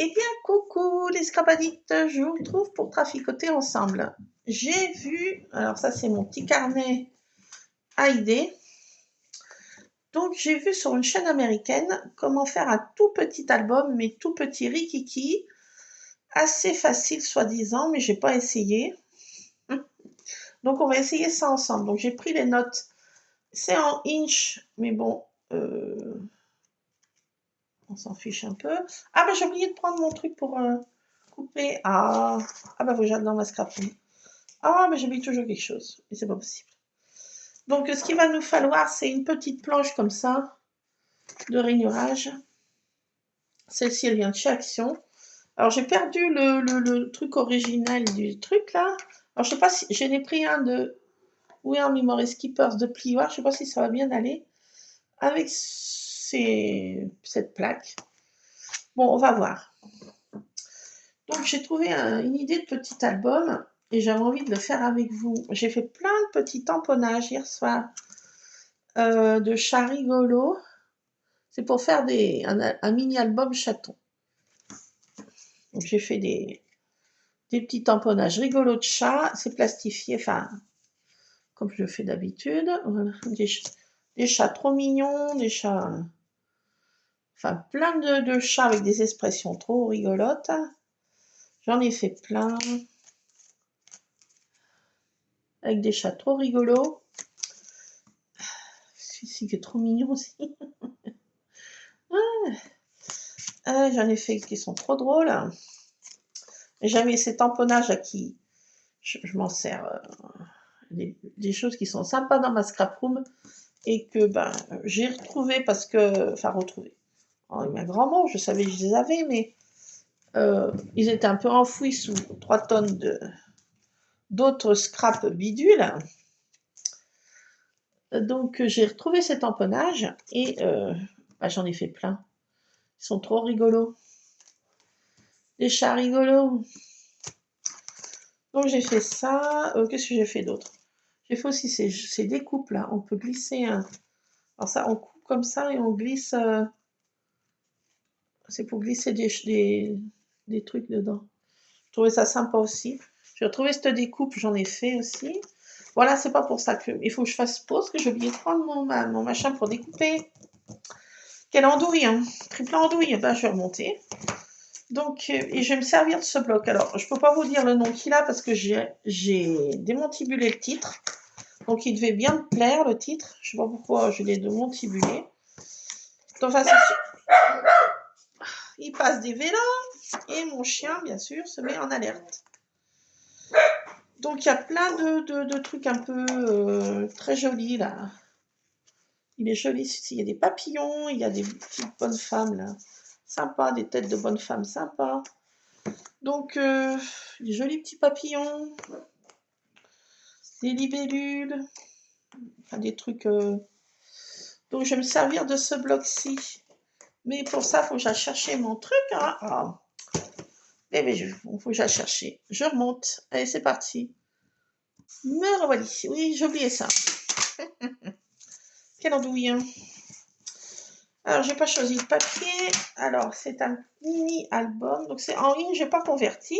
Eh bien, coucou les scrap addicts, je vous retrouve pour traficoter ensemble. J'ai vu, alors ça c'est mon petit carnet à idées, donc j'ai vu sur une chaîne américaine comment faire un tout petit album, mais tout petit rikiki, assez facile soi-disant, mais j'ai pas essayé. Donc on va essayer ça ensemble. Donc j'ai pris les notes, c'est en inch, mais bon, on s'en fiche un peu. Ah bah j'ai oublié de prendre mon truc pour couper. Ah bah faut que j'aille dans ma scrap. Ah mais j'oublie toujours quelque chose, et c'est pas possible. Donc ce qu'il va nous falloir, c'est une petite planche comme ça, de rainurage. Celle-ci, elle vient de chez Action. Alors j'ai perdu le truc original du truc là. Alors je sais pas si j'en ai pris un de We Are Memory Skippers de plioir. Je sais pas si ça va bien aller avec cette plaque. Bon, on va voir. Donc j'ai trouvé une idée de petit album et j'avais envie de le faire avec vous. J'ai fait plein de petits tamponnages hier soir de chats rigolos. C'est pour faire un mini-album chaton. Donc j'ai fait des petits tamponnages rigolos de chats. C'est plastifié, enfin, comme je le fais d'habitude. Voilà. Des chats trop mignons, des chats... Enfin, plein de chats avec des expressions trop rigolotes. J'en ai fait plein. Avec des chats trop rigolos. Celui-ci qui est trop mignon aussi. J'en ai fait qui sont trop drôles. J'avais ces tamponnages à qui je m'en sers des choses qui sont sympas dans ma scrap room et que ben, j'ai retrouvé parce que, enfin retrouvé, un grand mot, je savais que je les avais, mais ils étaient un peu enfouis sous 3 tonnes d'autres scrap bidules. Donc j'ai retrouvé ces tamponnages et ben, j'en ai fait plein. Ils sont trop rigolos. Des chats rigolos. Donc j'ai fait ça. Qu'est-ce que j'ai fait d'autre? J'ai fait aussi ces découpes là. On peut glisser un. Alors ça, on coupe comme ça et on glisse. C'est pour glisser des trucs dedans. Je trouvais ça sympa aussi. J'ai retrouvé cette découpe, j'en ai fait aussi. Voilà, c'est pas pour ça que. Il faut que je fasse pause, que j'ai oublié de prendre mon machin pour découper. Quelle andouille, hein? Triple andouille. Ben, je vais remonter. Donc, et je vais me servir de ce bloc. Alors, je peux pas vous dire le nom qu'il a parce que j'ai démontibulé le titre. Donc, il devait bien me plaire, le titre. Je sais pas pourquoi je l'ai démontibulé. Donc, enfin, il passe des vélos et mon chien, bien sûr, se met en alerte. Donc, il y a plein de trucs un peu très jolis, là. Il est joli, il y a des papillons, il y a des petites bonnes femmes, là. Sympa, des têtes de bonnes femmes sympas. Donc, des jolis petits papillons. Des libellules. Enfin, des trucs... Donc, je vais me servir de ce bloc-ci. Mais pour ça, il faut que j'aille chercher mon truc. Hein. Ah. Eh bien, il faut que j'aille chercher. Je remonte. Allez, c'est parti. Me revoilà. Oui, j'ai oublié ça. Quelle andouille. Hein. Alors, j'ai pas choisi le papier. Alors, c'est un mini-album. Donc, c'est en ligne, je n'ai pas converti.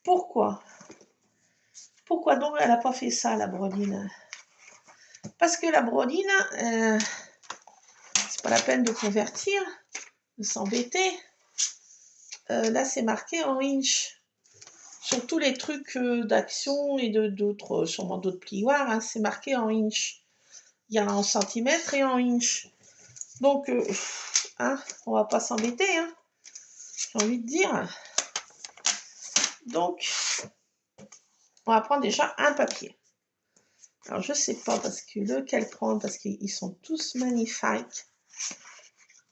Pourquoi? Pourquoi donc elle n'a pas fait ça, la Broline? Parce que la Broline, c'est pas la peine de convertir, de s'embêter. Là, c'est marqué en inch. Sur tous les trucs d'Action et d'autres, sûrement d'autres plioirs, hein, c'est marqué en inch. Il y a en centimètres et en inch. Donc, hein, on va pas s'embêter, hein, j'ai envie de dire. Donc, on va prendre déjà un papier. Alors, je sais pas parce que lequel prendre, parce qu'ils sont tous magnifiques.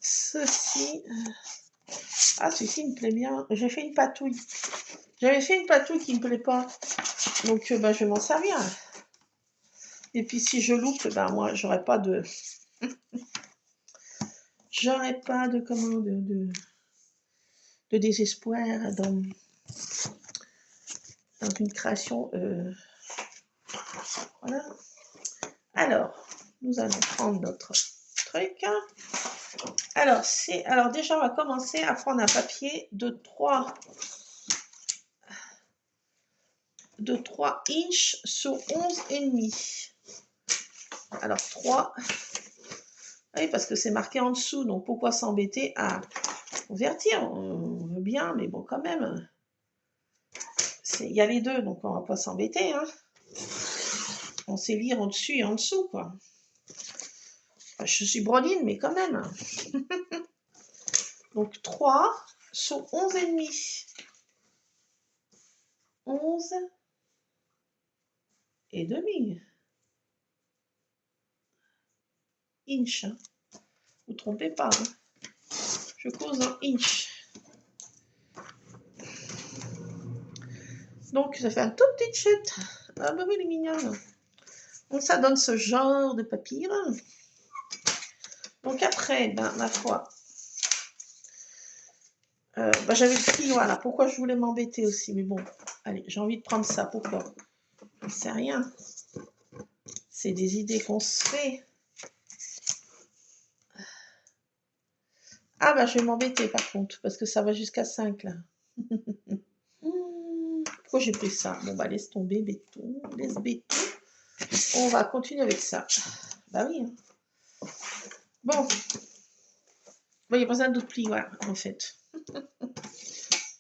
Ceci... Ah, celui-ci me plaît bien. J'ai fait une patouille. J'avais fait une patouille qui me plaît pas. Donc, je vais m'en servir. Et puis, si je loupe, moi, j'aurais pas de... comment... de désespoir dans une création. Voilà. Alors, nous allons prendre notre truc. Alors déjà, on va commencer à prendre un papier de 3 inches sur 11,5. Alors 3. Oui, parce que c'est marqué en dessous, donc pourquoi s'embêter à convertir? On veut bien, mais bon, quand même. Il y a les deux, donc on va pas s'embêter. Hein. On sait lire au-dessus et en dessous, quoi. Enfin, je suis brodine, mais quand même. Donc 3 sur 11,5. 11 et demi. Inch. Hein. Vous ne trompez pas. Hein. Je cause en inch. Donc, ça fait un tout petit chute. Ah bah oui, elle est mignonne. Donc, ça donne ce genre de papier. Donc, après, ben, ma foi, j'avais le pli, voilà. Pourquoi je voulais m'embêter aussi? Mais bon, allez, j'ai envie de prendre ça. Pourquoi? Je ne sais rien. C'est des idées qu'on se fait. Ah bah, je vais m'embêter par contre, parce que ça va jusqu'à 5 là. Pourquoi j'ai pris ça? Bon bah, laisse tomber, béton. Laisse béton. On va continuer avec ça. Bah oui. Hein. Bon. Il y a besoin d'autres plis, voilà, en fait.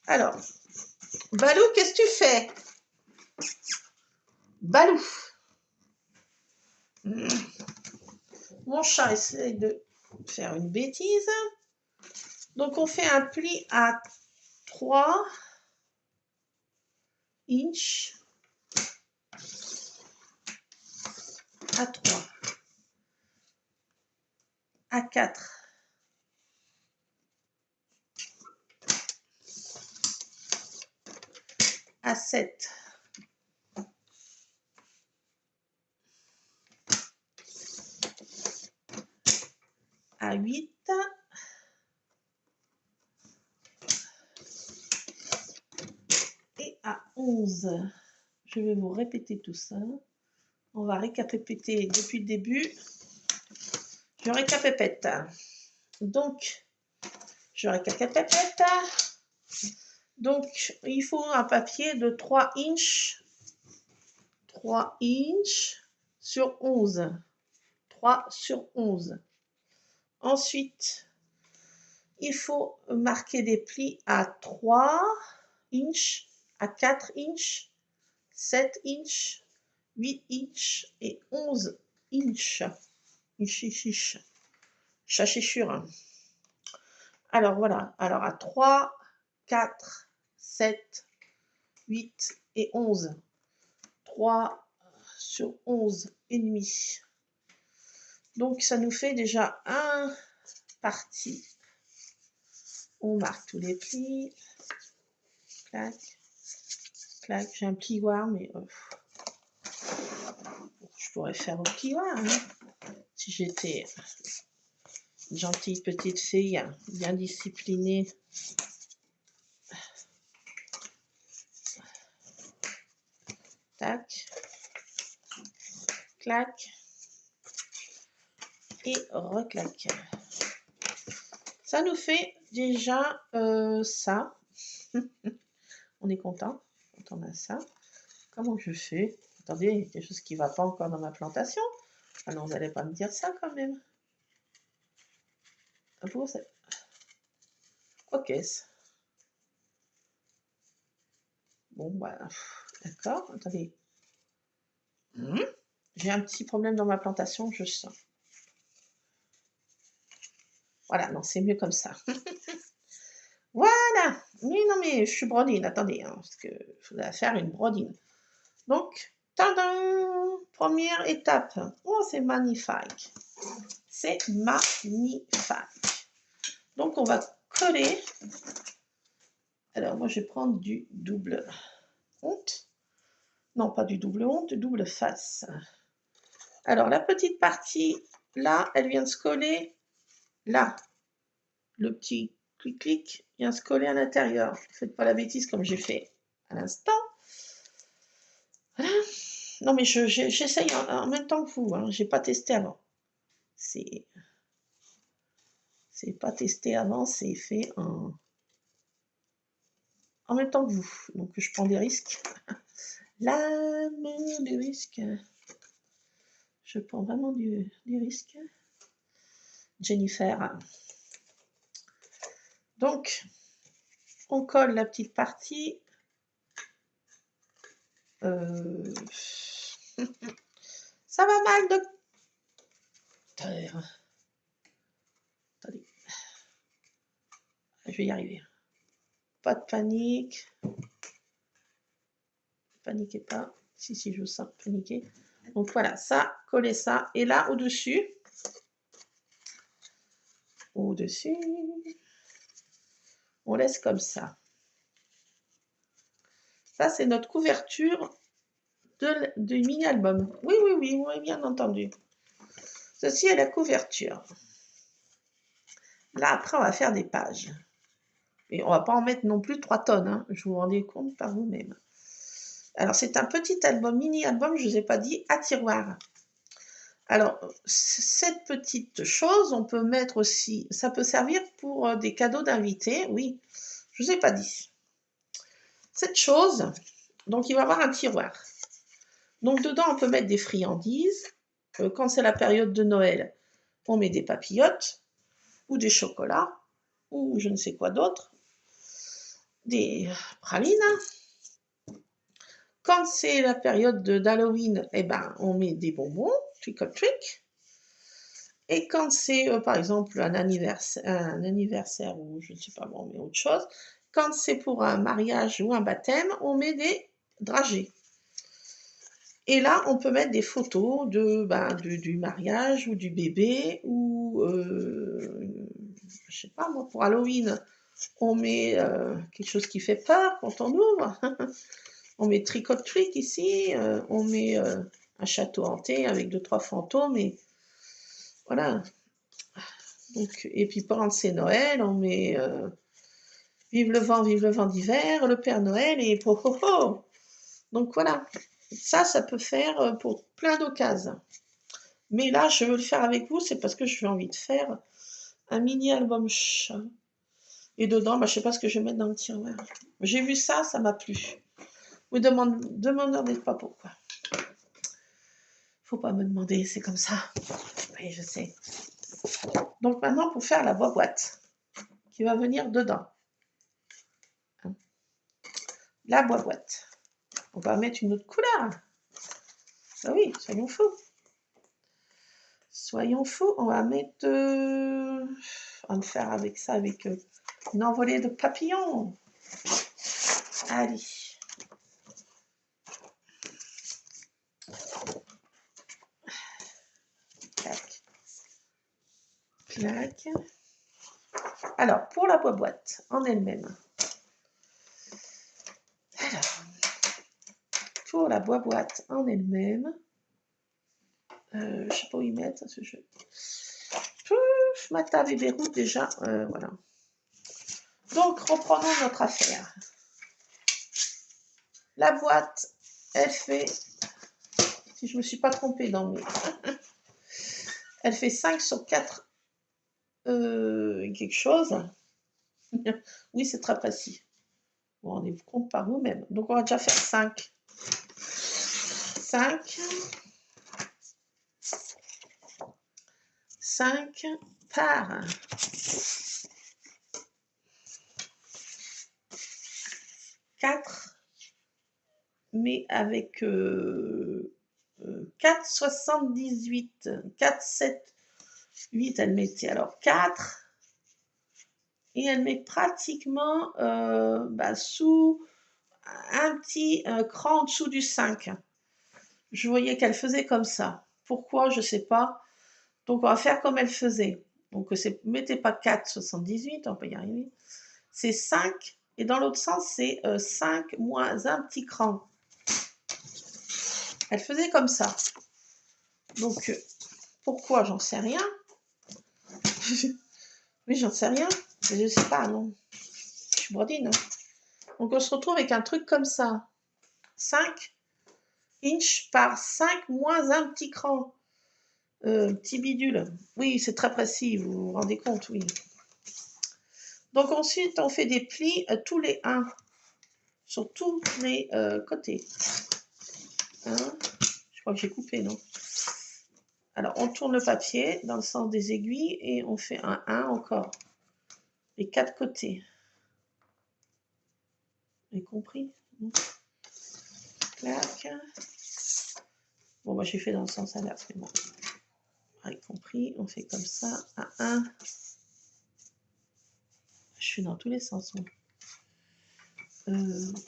Alors, Balou, qu'est-ce que tu fais? Balou. Mon chat essaie de faire une bêtise. Donc, on fait un pli à 3 inches. À 3. À 4. À 7. À 8. Et à 11. Je vais vous répéter tout ça. On va récapéter depuis le début. Je récapépète. Donc, je récapépète. Donc, il faut un papier de 3 inches. 3 inches sur 11. 3 sur 11. Ensuite, il faut marquer des plis à 3 inches, à 4 inches, 7 inches, 8 inches et 11 inches. Chachéchure. Alors voilà, alors à 3, 4, 7, 8 et 11. 3 sur 11 et demi. Donc ça nous fait déjà un parti. On marque tous les plis. Clac, clac. J'ai un plioir, mais je pourrais faire au plioir. Hein, si j'étais une gentille petite fille, bien disciplinée. Tac, clac. Et reclac. Ça nous fait déjà ça. On est content quand on a ça. Comment je fais? Attendez, il y a quelque chose qui ne va pas encore dans ma plantation. Ah non, vous n'allez pas me dire ça quand même. Quoi qu'est-ce? Bon, voilà. D'accord, attendez. J'ai un petit problème dans ma plantation, je sens. Voilà, non, c'est mieux comme ça. Voilà. Mais non, mais je suis brodine, attendez, hein, parce qu'il faudrait faire une brodine. Donc, tadam! Première étape. Oh, c'est magnifique. C'est magnifique. Donc, on va coller. Alors, moi, je vais prendre du double honte. Non, pas du double honte, du double face. Alors, la petite partie, là, elle vient de se coller là. Le petit clic-clic vient se coller à l'intérieur. Ne faites pas la bêtise comme j'ai fait à l'instant. Voilà. Non, mais j'essaye en même temps que vous. Hein. Je n'ai pas testé avant. C'est C'est pas testé avant, c'est fait en même temps que vous. Donc je prends des risques. L'âme du risque. Je prends vraiment du risque. Jennifer. Donc, on colle la petite partie. Ça va mal, docteur. Attendez. Je vais y arriver. Pas de panique. Paniquez pas. Si, je sens paniquer. Donc voilà, ça, collez ça. Et là, au-dessus, on laisse comme ça. Ça, c'est notre couverture du mini-album. Oui, vous avez bien entendu. Ceci est la couverture. Là, après, on va faire des pages. Et on ne va pas en mettre non plus 3 tonnes. Hein. Je vous rendez compte par vous-même. Alors, c'est un petit album, mini-album, je ne vous ai pas dit, à tiroir. Alors, cette petite chose, on peut mettre aussi, ça peut servir pour des cadeaux d'invités, oui, je ne vous ai pas dit. Cette chose, donc il va y avoir un tiroir. Donc dedans, on peut mettre des friandises. Quand c'est la période de Noël, on met des papillotes, ou des chocolats, ou je ne sais quoi d'autre, des pralines. Quand c'est la période d'Halloween, eh ben, on met des bonbons, trick or treat. Et quand c'est, par exemple, un anniversaire ou je ne sais pas, on met autre chose. Quand c'est pour un mariage ou un baptême, on met des dragées. Et là, on peut mettre des photos du mariage ou du bébé ou, je sais pas moi, pour Halloween, on met quelque chose qui fait peur quand on ouvre. On met trick or treat ici, on met un château hanté avec 2-3 fantômes et voilà. Donc, et puis pendant c'est Noël, on met vive le vent d'hiver, le Père Noël et ho ho ho. Donc voilà, ça peut faire pour plein d'occasions. Mais là, je veux le faire avec vous, c'est parce que j'ai envie de faire un mini album chat. Et dedans, je ne sais pas ce que je vais mettre dans le tiroir. J'ai vu ça, ça m'a plu. Vous demandez pas pourquoi. Faut pas me demander, c'est comme ça. Oui, je sais. Donc maintenant, pour faire la boîte qui va venir dedans. La boîte. On va mettre une autre couleur. Ah oui, soyons fous. Soyons fous, on va mettre... on va faire avec ça, avec une envolée de papillons. Allez. Clac. Clac. Alors, pour la boîte en elle-même. Alors, pour la boîte en elle-même, je ne sais pas où y mettre ce jeu. Pouf, ma table est verrouillée déjà. Voilà. Donc, reprenons notre affaire. La boîte, elle fait, si je ne me suis pas trompée dans mes... elle fait 5 sur 4 quelque chose. Oui, c'est très précis. Vous vous rendez compte par vous-même. Donc, on va déjà faire 5. 5 par 4, mais avec 4,78. 4, 7, 8, elle mettait alors 4. Et elle met pratiquement sous un petit cran en dessous du 5. Je voyais qu'elle faisait comme ça. Pourquoi, je ne sais pas. Donc, on va faire comme elle faisait. Donc, mettez pas 4,78, on peut y arriver. C'est 5. Et dans l'autre sens, c'est 5 moins un petit cran. Elle faisait comme ça. Donc, pourquoi, j'en sais rien. Oui, j'en sais rien. Je ne sais pas, non. Je suis brodine. Donc, on se retrouve avec un truc comme ça. 5 inches par 5 moins un petit cran. Petit bidule. Oui, c'est très précis, vous vous rendez compte, oui. Donc ensuite, on fait des plis tous les 1 sur tous les côtés. Hein, je crois que j'ai coupé, non? Alors, on tourne le papier dans le sens des aiguilles et on fait un 1 encore. Les 4 côtés. Vous avez compris? Clac. Bon, moi j'ai fait dans le sens inverse, mais bon. Vous avez compris, on fait comme ça, un 1. Je suis dans tous les sens, moi. 1.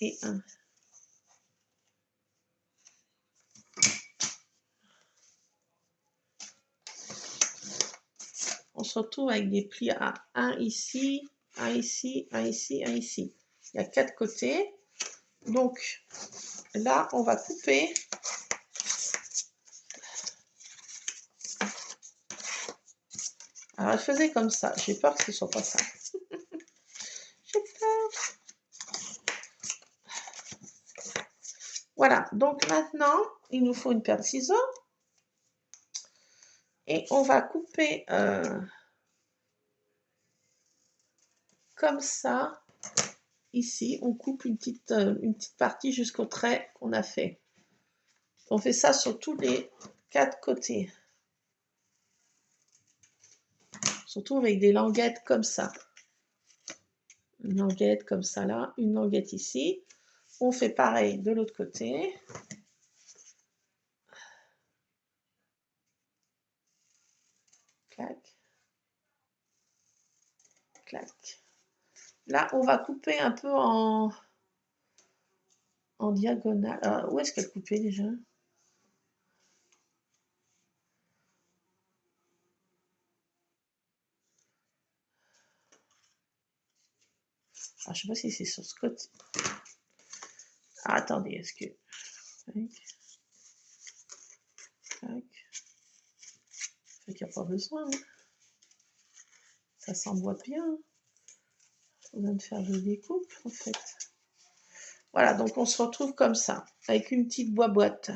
Et 1. On se retrouve avec des plis à 1 ici, 1 ici, 1 ici, 1 ici. Il y a 4 côtés. Donc là, on va couper. Alors, elle faisait comme ça. J'ai peur que ce ne soit pas ça. J'ai peur. Voilà. Donc maintenant, il nous faut une paire de ciseaux. Et on va couper comme ça. Ici, on coupe une petite partie jusqu'au trait qu'on a fait. On fait ça sur tous les 4 côtés. Surtout avec des languettes comme ça. Une languette comme ça là, une languette ici. On fait pareil de l'autre côté. Clac. Clac. Là, on va couper un peu en diagonale. Alors, où est-ce qu'elle coupait déjà? Alors, je ne sais pas si c'est sur ce côté. Ah, attendez, est-ce que... Clac. Clac. Fait qu'il n'y a pas besoin. Hein. Ça s'emboîte bien. Hein. On vient de faire de découpe, en fait. Voilà, donc on se retrouve comme ça, avec une petite boîte.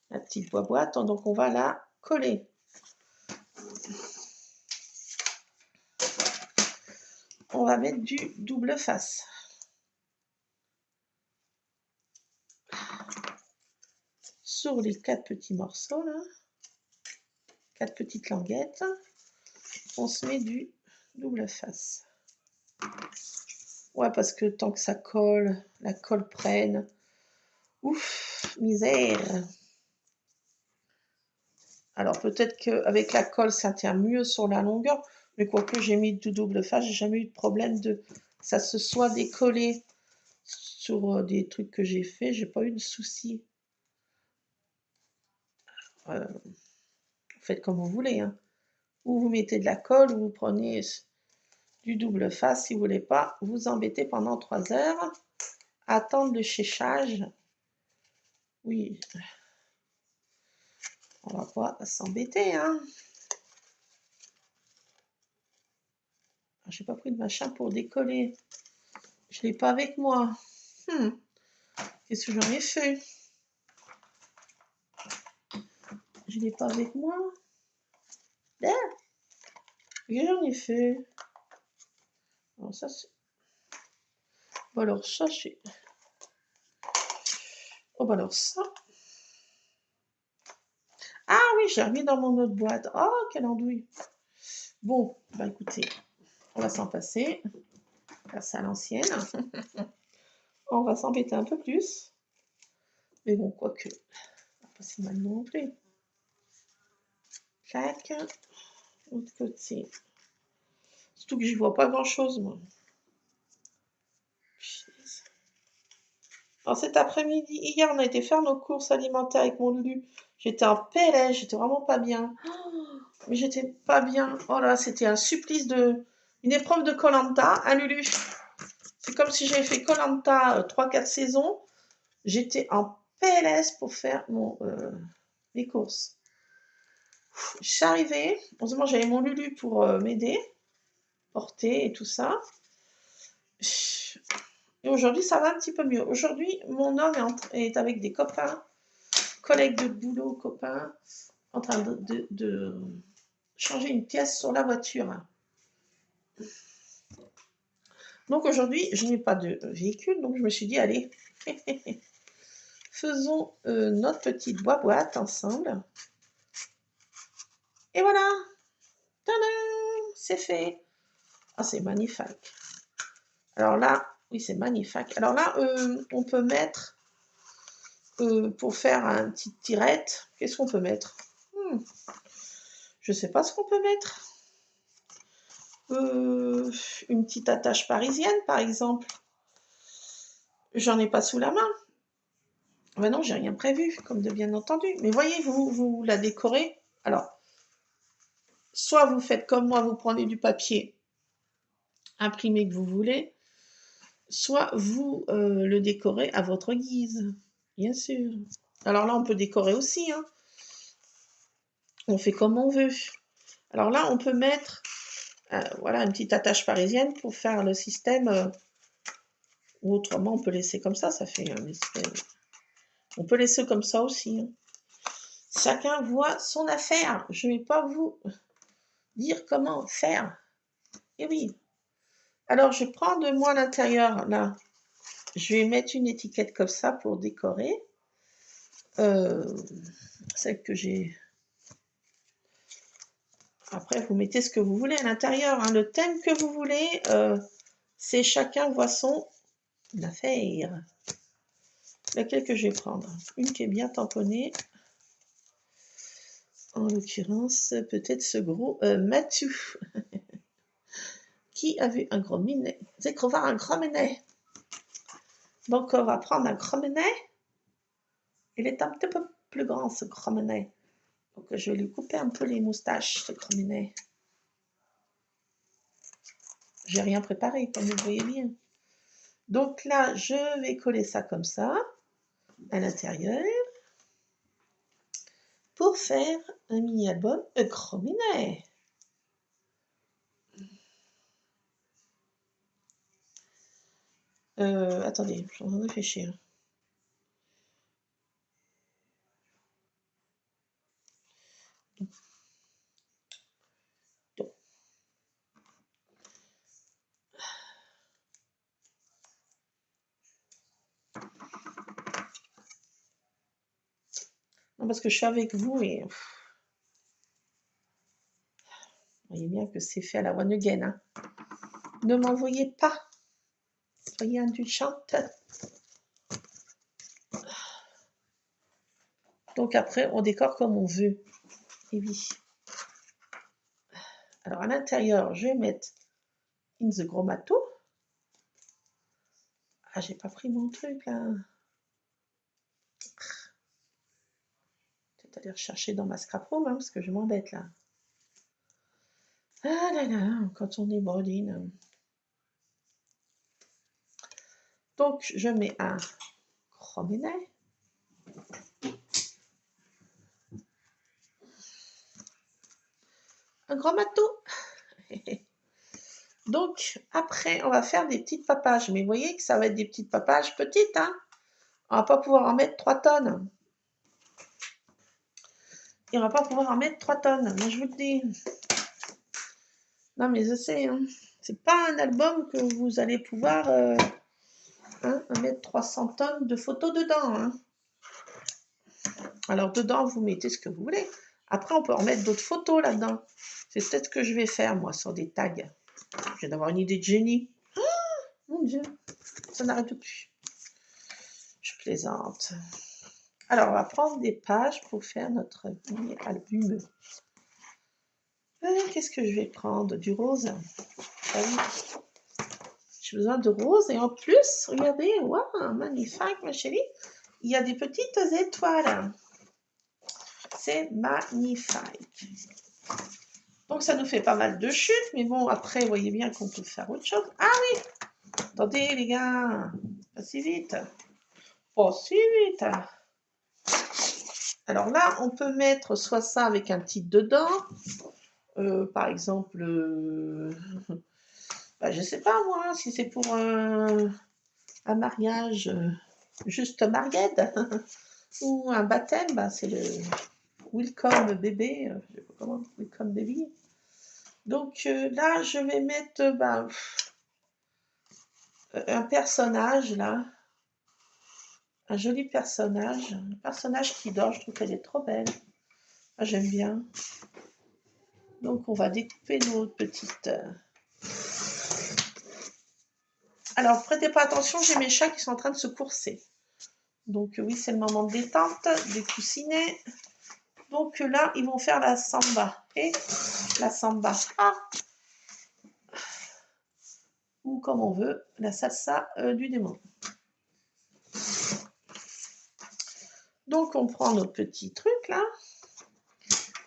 La petite boîte, donc on va la coller. On va mettre du double face. Sur les 4 petits morceaux, là, 4 petites languettes, on se met du double face. Ouais, parce que tant que ça colle, la colle prenne. Ouf, misère. Alors peut-être qu'avec la colle, ça tient mieux sur la longueur, mais quoique j'ai mis du double face, j'ai jamais eu de problème de ça se soit décollé sur des trucs que j'ai fait, j'ai pas eu de soucis. Vous faites comme vous voulez, hein. Ou vous mettez de la colle, ou vous prenez du double face, si vous voulez pas vous embêter pendant 3 heures, attendre le séchage. Oui, on va pas s'embêter, hein. J'ai pas pris de machin pour décoller. Je l'ai pas avec moi. Qu'est-ce que j'en ai fait? Je l'ai pas avec moi. Qu'est-ce que j'en ai fait? Alors ça c'est... Bon alors ça c'est... Oh bah alors ça... Ah oui, j'ai remis dans mon autre boîte. Oh, quelle andouille. Bon, bah écoutez, on va s'en passer. Passer à l'ancienne. On va s'embêter un peu plus. Mais bon, quoique, pas si mal non plus. Clac. L'autre côté. Surtout que j'y vois pas grand chose, moi. Alors cet après-midi, hier, on a été faire nos courses alimentaires avec mon Lulu. J'étais en PLS, j'étais vraiment pas bien. Mais j'étais pas bien. Oh là, c'était un supplice une épreuve de Koh-Lanta, hein, Lulu? C'est comme si j'avais fait Koh-Lanta 3-4 saisons. J'étais en PLS pour faire les courses. Je suis arrivée. Heureusement, j'avais mon Lulu pour m'aider, porter et tout ça. Et aujourd'hui, ça va un petit peu mieux. Aujourd'hui, mon homme est avec des copains, collègues de boulot, copains, en train de changer une pièce sur la voiture. Donc aujourd'hui, je n'ai pas de véhicule, donc je me suis dit, allez, faisons notre petite boîte ensemble. Et voilà, tadam, c'est fait. Ah, c'est magnifique. Alors là, oui, c'est magnifique. Alors là, on peut mettre, pour faire un petit tirette, qu'est-ce qu'on peut mettre? Je ne sais pas ce qu'on peut mettre. Une petite attache parisienne, par exemple. J'en ai pas sous la main. Ben non, j'ai rien prévu, comme de bien entendu. Mais voyez, vous la décorez. Alors, soit vous faites comme moi, vous prenez du papier imprimé que vous voulez, soit vous le décorez à votre guise, bien sûr. Alors là, on peut décorer aussi, hein. On fait comme on veut. Alors là, on peut mettre voilà, une petite attache parisienne pour faire le système. Ou autrement, on peut laisser comme ça fait un espèce. On peut laisser comme ça aussi, hein. Chacun voit son affaire. Je ne vais pas vous dire comment faire. Et oui. Alors, je prends de moi l'intérieur, là. Je vais mettre une étiquette comme ça pour décorer. Celle que j'ai. Après, vous mettez ce que vous voulez à l'intérieur, hein. Le thème que vous voulez, c'est chacun voit son affaire. Laquelle que je vais prendre? Une qui est bien tamponnée. En l'occurrence, peut-être ce gros Mathieu. Qui a vu un gros minet? C'est qu'on va un gros minet. Donc, on va prendre un gros minet. Il est un petit peu plus grand, ce gros minet. Donc, je vais lui couper un peu les moustaches, ce gros minet. J'ai rien préparé, comme vous voyez bien. Donc là, je vais coller ça comme ça, à l'intérieur, pour faire un mini-album gros minet. Attendez, je suis en train de réfléchir. Non, parce que je suis avec vous et vous voyez bien que c'est fait à la one again, hein. Ne m'envoyez pas. Soyez indulgente. Donc après, on décore comme on veut. Et oui. Alors à l'intérieur, je vais mettre In the Gros Mato. Ah, j'ai pas pris mon truc là. Peut-être aller rechercher dans ma scrap room, hein, parce que je m'embête là. Ah là là, quand on est brodine. Donc je mets un gros minet. Un gros matou. Donc après, on va faire des petites papages. Mais vous voyez que ça va être des petites papages petites, hein. On va pas pouvoir en mettre 3 tonnes. Et on va pas pouvoir en mettre 3 tonnes. Moi, je vous le dis. Non, mais je sais, hein. C'est pas un album que vous allez pouvoir mettre 300 tonnes de photos dedans, hein. Alors, dedans, vous mettez ce que vous voulez. Après, on peut en mettre d'autres photos là-dedans. C'est peut-être ce que je vais faire, moi, sur des tags. Je viens d'avoir une idée de génie. Oh, mon Dieu, ça n'arrête plus. Je plaisante. Alors, on va prendre des pages pour faire notre mini-album. Qu'est-ce que je vais prendre? Du rose. Ah oui. J'ai besoin de rose. Et en plus, regardez, waouh, magnifique, ma chérie. Il y a des petites étoiles. C'est magnifique. Donc, ça nous fait pas mal de chutes. Mais bon, après, vous voyez bien qu'on peut faire autre chose. Ah oui! Attendez, les gars. Pas si vite. Pas si vite. Alors là, on peut mettre soit ça avec un titre dedans. Par exemple, bah, je sais pas moi, si c'est pour un un mariage juste maried ou un baptême, bah, c'est le welcome bébé, je sais pas comment, welcome baby. Donc là, je vais mettre bah, un personnage là, un joli personnage, un personnage qui dort, je trouve qu'elle est trop belle. Ah, j'aime bien. Donc on va découper nos petites... Alors, prêtez pas attention, j'ai mes chats qui sont en train de se courser. Donc oui, c'est le moment de détente, des coussinets. Donc là, ils vont faire la samba. Et la samba. Ah, ou comme on veut, la salsa du démon. Donc on prend notre petit truc là.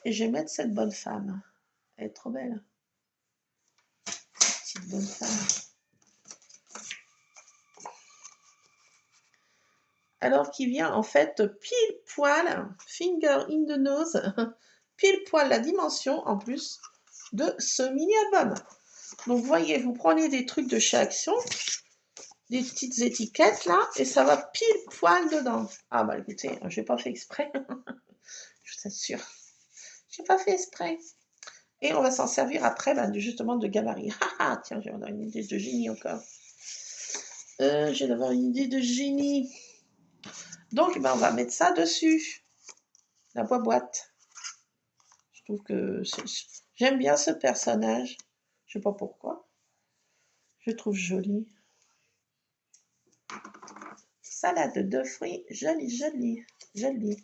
Et je vais mettre cette bonne femme. Elle est trop belle. Petite bonne femme. Alors qu'il vient en fait pile poil, finger in the nose, pile poil la dimension en plus de ce mini-album. Donc vous voyez, vous prenez des trucs de chez Action, des petites étiquettes là, et ça va pile poil dedans. Ah bah écoutez, je n'ai pas fait exprès, je vous assure. Je n'ai pas fait exprès. Et on va s'en servir après bah, justement de gabarit. Ah tiens, j'ai avoir une idée de génie encore. J'ai d'avoir une idée de génie. Donc bah, on va mettre ça dessus. La boîte. Je trouve que j'aime bien ce personnage. Je sais pas pourquoi. Je le trouve joli. Salade de fruits, jolie, jolie, jolie.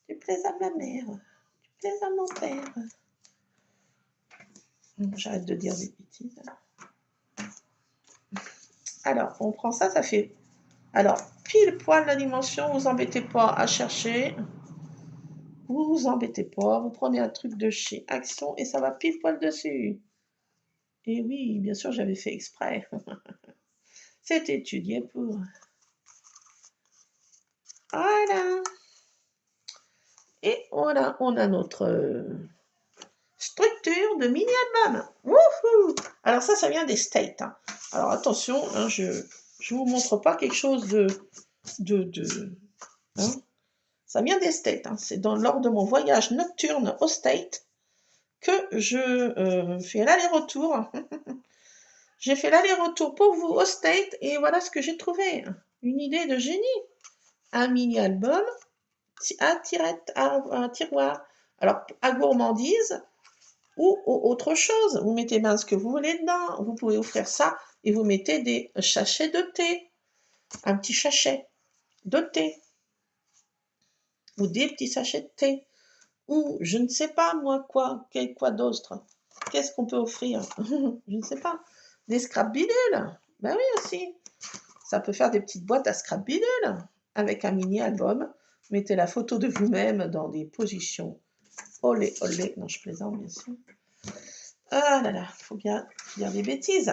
Tu plais à ma mère, tu plais à mon père. J'arrête de dire des bêtises. Alors, on prend ça, ça fait... Alors, pile poil la dimension, vous embêtez pas à chercher. Vous vous embêtez pas, vous prenez un truc de chez Action et ça va pile poil dessus. Et oui, bien sûr, j'avais fait exprès. C'est étudié pour... Voilà. Et voilà, on a notre structure de mini-album. Wouhou! Alors ça vient des States. Hein. Alors attention, hein, je ne vous montre pas quelque chose de hein. Ça vient des States. Hein. C'est lors de mon voyage nocturne aux States que je fais l'aller-retour. J'ai fait l'aller-retour pour vous aux States et voilà ce que j'ai trouvé. Une idée de génie. Un mini-album, un tiroir. Alors, à gourmandise ou autre chose. Vous mettez bien ce que vous voulez dedans. Vous pouvez offrir ça et vous mettez des sachets de thé. Un petit sachet de thé. Ou des petits sachets de thé. Ou je ne sais pas moi quoi d'autre. Qu'est-ce qu'on peut offrir? Je ne sais pas. Des scrap bidules. Ben oui aussi. Ça peut faire des petites boîtes à scrap bidules avec un mini-album. Mettez la photo de vous-même dans des positions. Olé, olé. Non, je plaisante, bien sûr. Ah là là, faut bien dire des bêtises.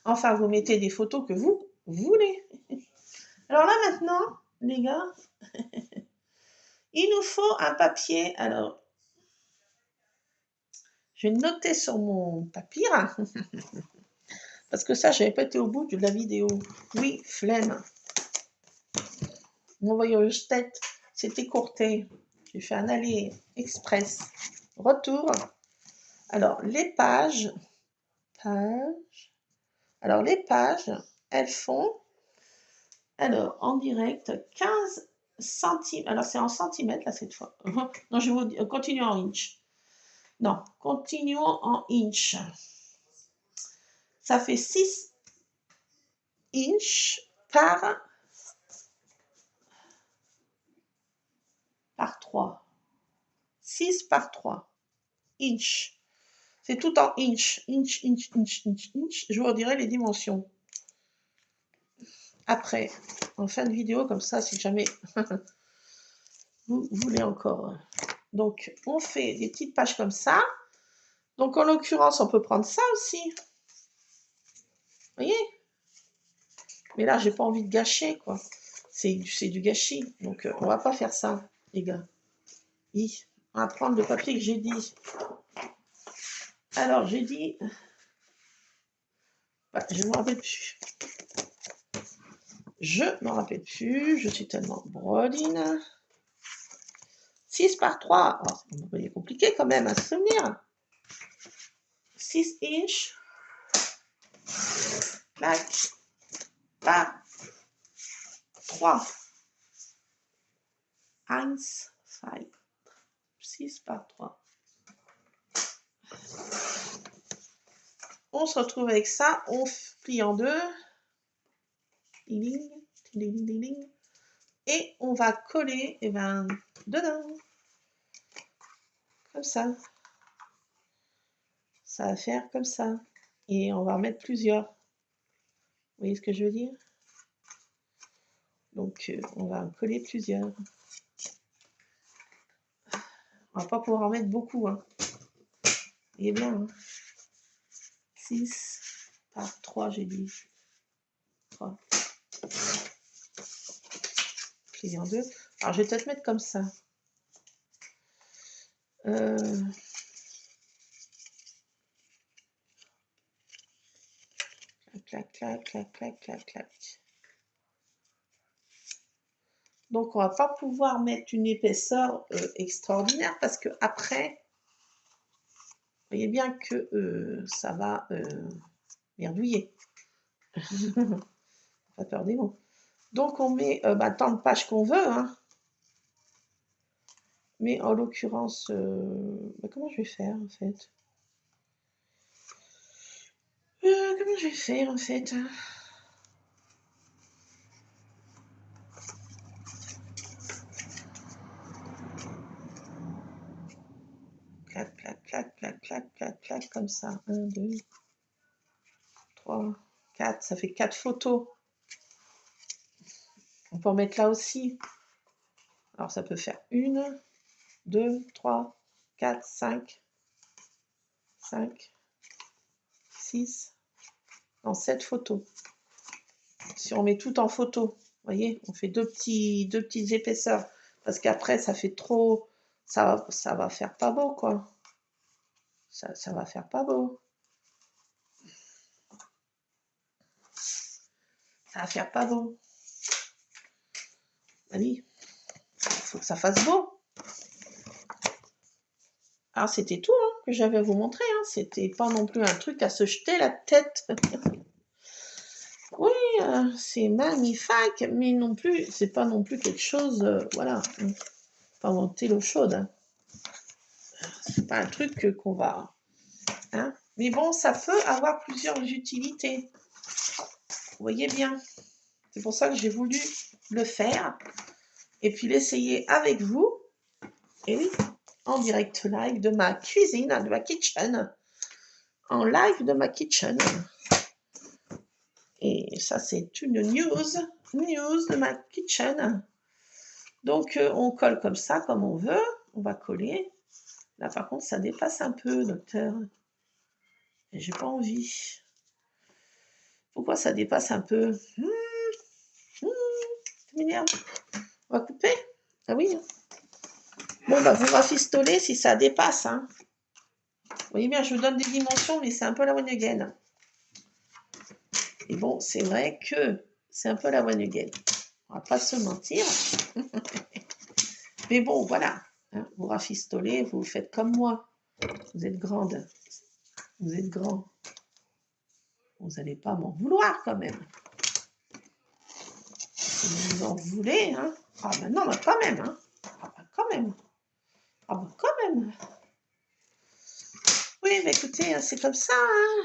Enfin, vous mettez des photos que vous voulez. Alors là, maintenant, les gars, il nous faut un papier. Alors, je vais noter sur mon papier. Parce que ça, je n'avais pas été au bout de la vidéo. Oui, flemme. Mon voyage tête s'est écourté. J'ai fait un aller express. Retour. Alors, les pages. Alors, les pages, elles font, alors, en direct, 15 centimes. Alors, c'est en centimètres, là, cette fois. Non, je vais vous dire, continuons en inch. Non, continuons en inch. Ça fait 6 inch par 3. 6 par 3. Inch. C'est tout en inch. Inch, inch, inch, inch, inch. Je vous redirai les dimensions. Après, en fin de vidéo, comme ça, si jamais vous voulez encore. Donc, on fait des petites pages comme ça. Donc, en l'occurrence, on peut prendre ça aussi. Vous voyez? Mais là, j'ai pas envie de gâcher, quoi. C'est du gâchis. Donc, on va pas faire ça, les gars. On va prendre le papier que j'ai dit. Alors, j'ai dit... Voilà, je ne me rappelle plus. Je ne me rappelle plus. Je suis tellement brodine. 6 par 3. Oh, c'est un peu compliqué quand même à se souvenir. 6 inches. Clac. Par 3. 1, 5. 6 par 3. On se retrouve avec ça. On plie en deux. Et on va coller dedans. Comme ça. Ça va faire comme ça. Et on va en mettre plusieurs. Vous voyez ce que je veux dire? Donc, on va en coller plusieurs. On va pas pouvoir en mettre beaucoup. Hein. Vous voyez bien. Hein. 6 par 3, j'ai dit. 3. Plié en deux. Alors, je vais peut-être mettre comme ça. Clac, clac, clac, clac, clac, clac. Donc, on va pas pouvoir mettre une épaisseur extraordinaire parce que après, vous voyez bien que ça va merdouiller. Pas peur des mots. Donc, on met tant de pages qu'on veut. Hein. Mais en l'occurrence, comment je vais faire en fait? Comment je vais faire en fait? Clac, clac, clac, clac, clac, clac, clac, comme ça. 1, 2, 3, 4. Ça fait 4 photos. On peut en mettre là aussi. Alors, ça peut faire 1, 2, 3, 4, 5, 5, 6, non, 7 photos. Si on met tout en photo, vous voyez, on fait deux petites épaisseurs. Parce qu'après, ça fait trop... Ça va faire pas beau, quoi. Ça va faire pas beau. Ça va faire pas beau. Allez, il faut que ça fasse beau. Alors, c'était tout hein, que j'avais à vous montrer. Hein. C'était pas non plus un truc à se jeter la tête. Oui, c'est magnifique, mais non plus, c'est pas non plus quelque chose, voilà, pas inventer l'eau chaude. Hein. C'est pas un truc qu'on va... Hein. Mais bon, ça peut avoir plusieurs utilités. Vous voyez bien. C'est pour ça que j'ai voulu le faire. Et puis l'essayer avec vous. Et oui, en direct live de ma cuisine, de ma kitchen. En live de ma kitchen. Et ça, c'est une news de ma kitchen. Donc, on colle comme ça, comme on veut. On va coller. Là, par contre, ça dépasse un peu, docteur. Et j'ai pas envie. Pourquoi ça dépasse un peu? Ça m'énerve. On va couper? Ah oui. Bon, bah, vous rafistolez si ça dépasse. Hein. Vous voyez bien, je vous donne des dimensions, mais c'est un peu la one again. Et bon, c'est vrai que c'est un peu la one again. On va pas se mentir. Mais bon, voilà. Hein, vous rafistolez, vous faites comme moi. Vous êtes grande. Vous êtes grand. Vous n'allez pas m'en vouloir quand même. Si vous en voulez, hein. Ah ben non, mais quand même, hein. Ah ben quand même. Ah ben quand même. Oui, mais écoutez, c'est comme ça, hein.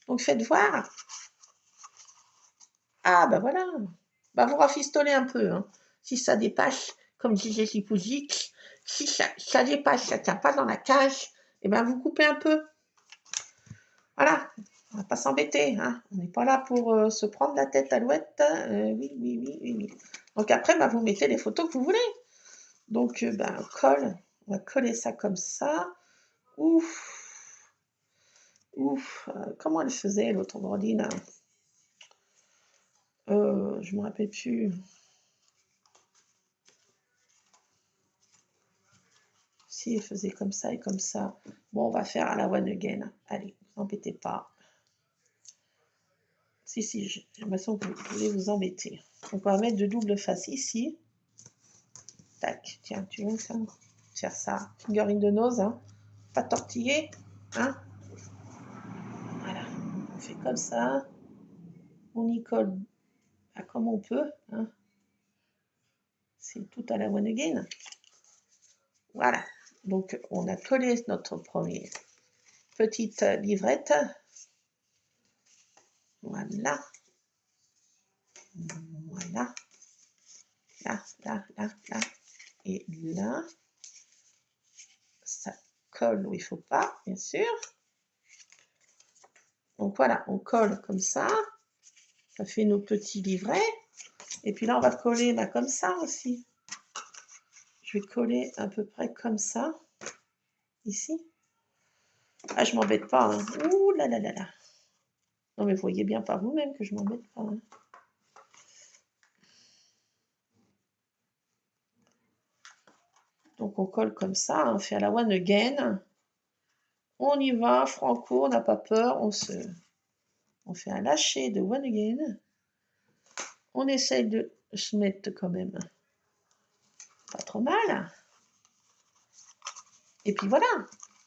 Donc faites voir. Ah ben voilà. Ben vous rafistolez un peu, hein. Si ça dépasse, comme disait Lipouzik, si ça dépasse, ça ne tient pas dans la cage, et ben vous coupez un peu. Voilà. On va pas s'embêter, hein. On n'est pas là pour se prendre la tête à l'ouette. Oui. Donc après, ben, vous mettez les photos que vous voulez. Donc, ben, on va coller ça comme ça. Ouf. Comment elle faisait l'autre Brandine? Je me rappelle plus. Si, il faisait comme ça et comme ça. Bon, on va faire à la one again. Allez, vous embêtez pas. Si, j'ai l'impression que vous voulez vous embêter. Donc, on va mettre de double face ici. Tac, tiens, tu veux faire ça. Fingering de nose, hein. Pas tortiller, hein. Voilà, on fait comme ça. On y colle comme on peut, hein. C'est tout à la one again. Voilà, donc on a collé notre première petite livrette. Voilà. Voilà. Là. Et là. Ça colle où il ne faut pas, bien sûr. Donc voilà, on colle comme ça. Ça fait nos petits livrets. Et puis là, on va coller là, comme ça aussi. Je vais coller à peu près comme ça. Ici. Ah, je m'embête pas. Hein. Ouh là là là là. Non, mais vous voyez bien par vous-même que je m'embête pas. Hein. Donc on colle comme ça, on fait à la one again. On y va, franco, on n'a pas peur, on fait un lâcher de one again. On essaye de se mettre quand même pas trop mal. Et puis voilà.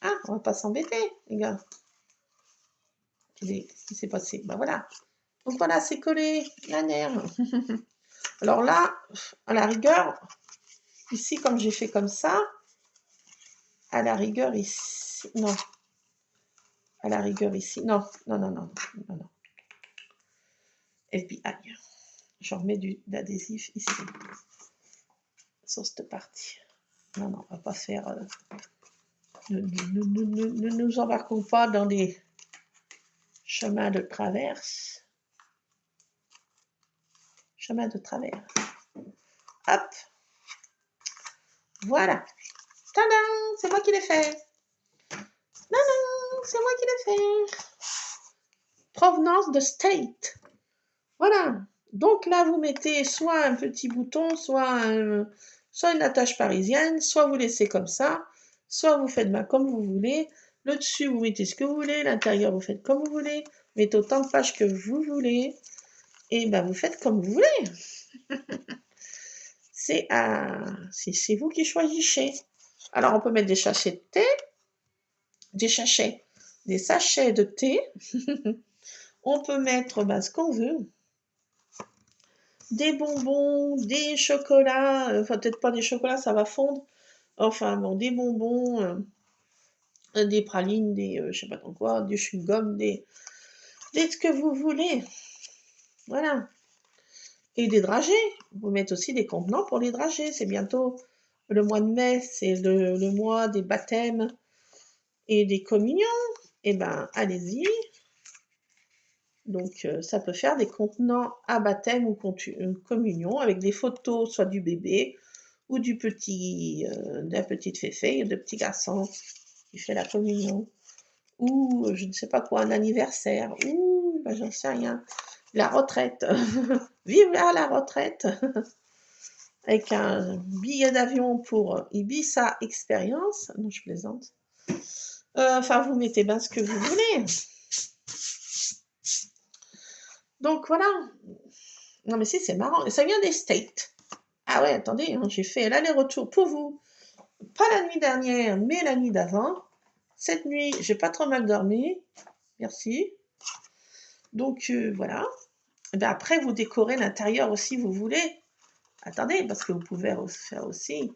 Ah, on va pas s'embêter, les gars. Qu'est-ce qui s'est passé? Ben voilà. Donc voilà, c'est collé, la nerve. Alors là, à la rigueur, ici, comme j'ai fait comme ça, à la rigueur ici, non. À la rigueur ici, non. FBI. Je remets d'adhésif ici. Sur cette partie. Non, on va pas faire... ne nous embarquons pas dans des chemins de traverse. Chemin de travers. Hop. Voilà. Tadam! C'est moi qui l'ai fait. Non, c'est moi qui l'ai fait. Provenance de state. Voilà. Donc là, vous mettez soit un petit bouton, soit une attache parisienne, soit vous laissez comme ça, soit vous faites comme vous voulez. Le dessus, vous mettez ce que vous voulez. L'intérieur, vous faites comme vous voulez. Vous mettez autant de pages que vous voulez. Et ben, vous faites comme vous voulez. C'est vous qui choisissez. Alors, on peut mettre des sachets de thé, des sachets de thé. On peut mettre ce qu'on veut. Des bonbons, des chocolats, enfin peut-être pas des chocolats, ça va fondre. Enfin bon, des bonbons, des pralines, des je sais pas trop quoi, du chewing-gum, des ce que vous voulez. Voilà. Et des dragées. Vous mettez aussi des contenants pour les dragées. C'est bientôt le mois de mai, c'est le mois des baptêmes et des communions. Eh ben, allez-y. Donc, ça peut faire des contenants à baptême ou communion avec des photos, soit du bébé ou de la petite féfé, de petit garçon qui fait la communion, ou je ne sais pas quoi, un anniversaire, ou j'en sais rien, la retraite, vive à la retraite, avec un billet d'avion pour Ibiza Experience, non je plaisante, enfin vous mettez bien ce que vous voulez. Donc voilà. Non mais si, c'est marrant. Et ça vient des States. Ah ouais, attendez, hein, j'ai fait l'aller-retour pour vous. Pas la nuit dernière, mais la nuit d'avant. Cette nuit, j'ai pas trop mal dormi. Merci. Donc voilà. Et bien après, vous décorez l'intérieur aussi, vous voulez. Attendez, parce que vous pouvez faire aussi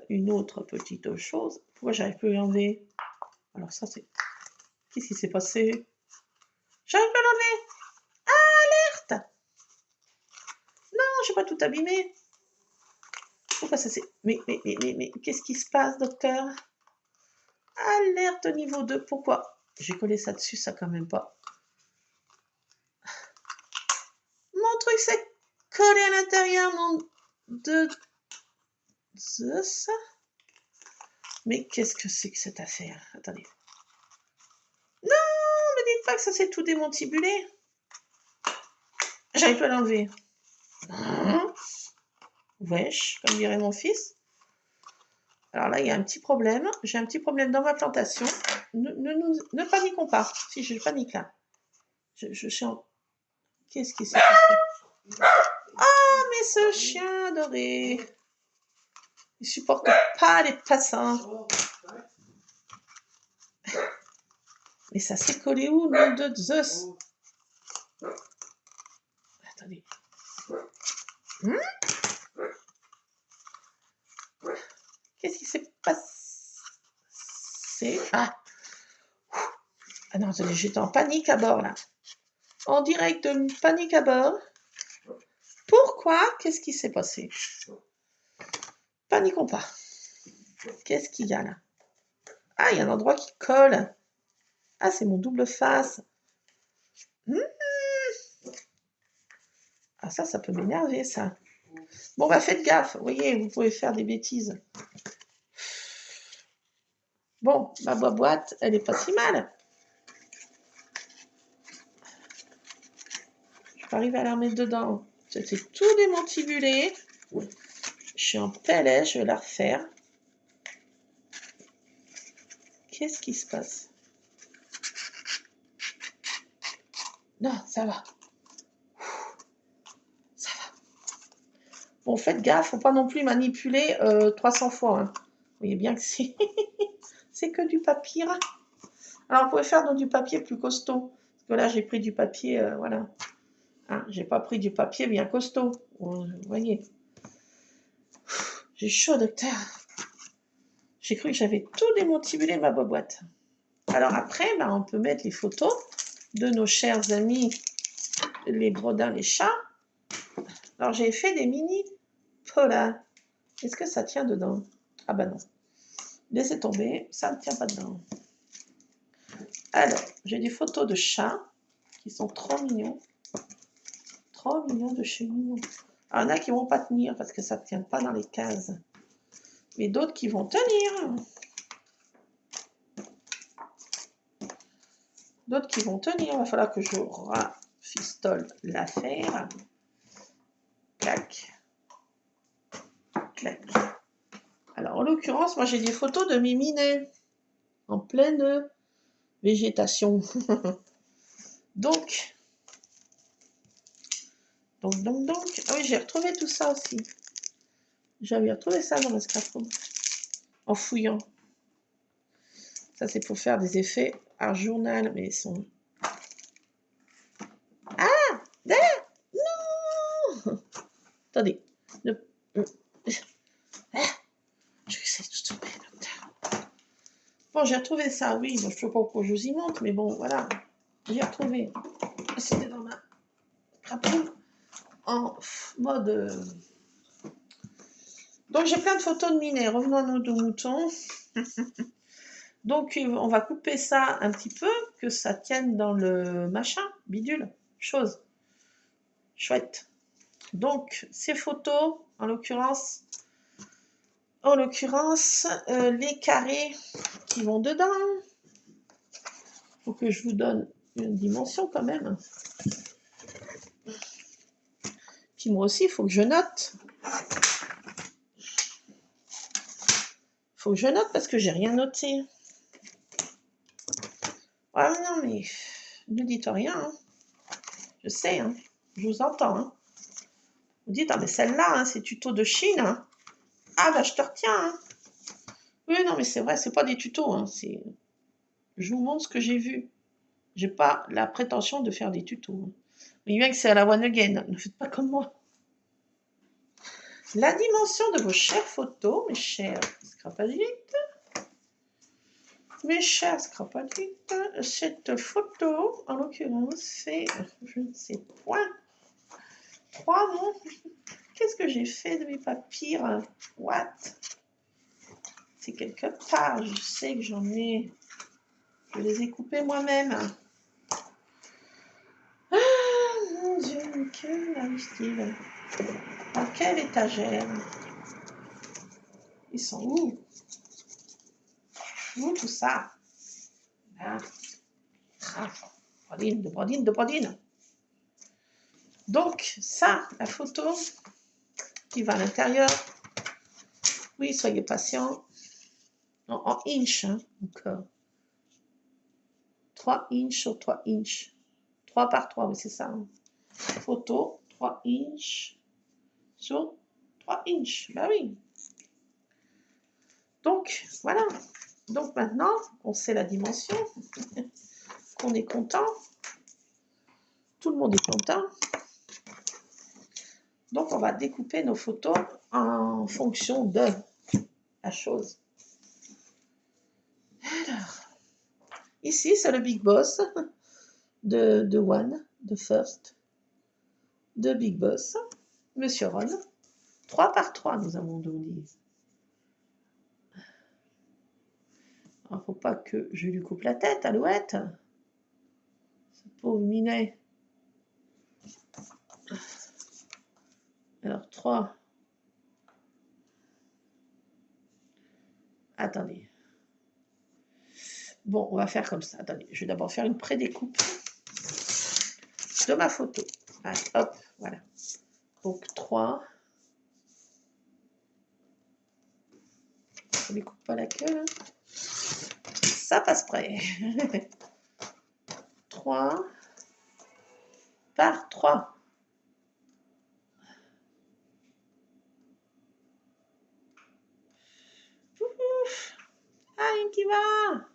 une autre petite chose. Pourquoi j'arrive plus à l'enlever? Alors ça, c'est... Qu'est-ce qui s'est passé? J'arrive pas à l'enlever. Alerte! Non, j'ai pas tout abîmé. Pourquoi ça c'est... Mais, qu'est-ce qui se passe, docteur? Alerte niveau 2, pourquoi? J'ai collé ça dessus, ça quand même pas. Mon truc s'est collé à l'intérieur, de ça. Mais qu'est-ce que c'est que cette affaire? Attendez. Non, me dites pas que ça s'est tout démontibulé. J'arrive pas à l'enlever. Wesh, comme dirait mon fils. Alors là, il y a un petit problème. J'ai un petit problème dans ma plantation. Ne paniquons pas. Si, je panique là. Je suis en... Qu'est-ce qui s'est passé? Ah, mais ce chien adoré. Il supporte pas les passants. Mais ça s'est collé où, nom de Zeus? Attendez. Qu'est-ce qui s'est passé? Ah non, attendez, j'étais en panique à bord là. En direct de panique à bord. Pourquoi? Qu'est-ce qui s'est passé? Paniquons pas. Qu'est-ce qu'il y a là? Ah, il y a un endroit qui colle. Ah, c'est mon double face. Ah, ça peut m'énerver, ça. Bon, bah, faites gaffe. Vous voyez, vous pouvez faire des bêtises. Bon, ma boîte, elle est pas si mal. Je peux arriver à la remettre dedans. C'était tout démantibulé. Je suis en PLS, je vais la refaire. Qu'est-ce qui se passe? Non, ça va. Ça va. Bon, faites gaffe, faut pas non plus manipuler 300 fois. Hein. Vous voyez bien que c'est c'est que du papier. Alors, vous pouvez faire dans du papier plus costaud. Parce que là, j'ai pris du papier, voilà. Hein, j'ai pas pris du papier bien costaud. Vous voyez. J'ai chaud, docteur. J'ai cru que j'avais tout démantibulé ma boîte. Alors après, ben, on peut mettre les photos de nos chers amis, les bredins, les chats. Alors j'ai fait des mini polas. Est-ce que ça tient dedans? Ah ben non. Laissez tomber, ça ne tient pas dedans. Alors, j'ai des photos de chats qui sont trop mignons. Trop mignons de chez mignons. Alors, il y en a qui ne vont pas tenir parce que ça ne tient pas dans les cases. Mais d'autres qui vont tenir. D'autres qui vont tenir. Il va falloir que je rafistole l'affaire. Clac. Clac. Alors, en l'occurrence, moi, j'ai des photos de mes minets en pleine végétation. Donc. Ah oui, j'ai retrouvé tout ça aussi. J'avais retrouvé ça dans le scrapbook. En fouillant. Ça, c'est pour faire des effets art journal, mais ils sont... Ah! Non! Attendez. Je sais tout tomber, docteur. Bon, j'ai retrouvé ça, oui. Bon, je ne sais pas pourquoi je vous y montre, mais bon, voilà. J'ai retrouvé. C'était dans ma scrapbook en mode... Donc, j'ai plein de photos de minets. Revenons à nos deux moutons. Donc, on va couper ça un petit peu, que ça tienne dans le machin, bidule, chose. Chouette. Donc, ces photos, en l'occurrence, les carrés qui vont dedans. Il faut que je vous donne une dimension quand même. Puis moi aussi, il faut que je note. Il faut que je note parce que j'ai rien noté. Ouais, non, mais ne dites rien. Hein. Je sais, hein. Je vous entends. Hein. Vous dites, ah, mais celle-là, hein, c'est tuto de Chine. Hein. Ah, bah, je te retiens. Hein. Oui, non, mais c'est vrai, c'est pas des tutos. Hein. Je vous montre ce que j'ai vu. J'ai pas la prétention de faire des tutos. Hein. Mais bien que c'est à la one again. Ne faites pas comme moi. La dimension de vos chères photos, mes chers scrapadites. Mes chers scrapadites, cette photo, en l'occurrence, c'est, je ne sais point, 3 non. Qu'est-ce que j'ai fait de mes papiers? What? C'est quelque part, je sais que j'en ai, je les ai coupés moi-même. Ah, mon Dieu, quel arrive-t-il? Dans quelle étagère? Ils sont où? Où tout ça? Là. Ah, brodine, de brodine, de brodine. Donc, ça, la photo qui va à l'intérieur. Oui, soyez patients. en inch, hein, encore. 3 inches sur 3 inches. 3 par 3, oui, c'est ça. Hein. Photo, 3 inches sur 3 inches. Bah oui. Donc, voilà. Donc maintenant, on sait la dimension. On est content. Tout le monde est content. Donc, on va découper nos photos en fonction de la chose. Alors, ici, c'est le Big Boss de One, de First, de Big Boss, Monsieur Ron. 3 par 3, nous avons donné. Alors, faut pas que je lui coupe la tête, Alouette. Ce pauvre minet. Alors, 3. Attendez. Bon, on va faire comme ça. Attendez, je vais d'abord faire une pré-découpe de ma photo. Allez, hop, voilà. Donc, 3. Je ne coupe pas la queue, là. Ça passe près. 3 par 3. Ouf. Ah, une qui va.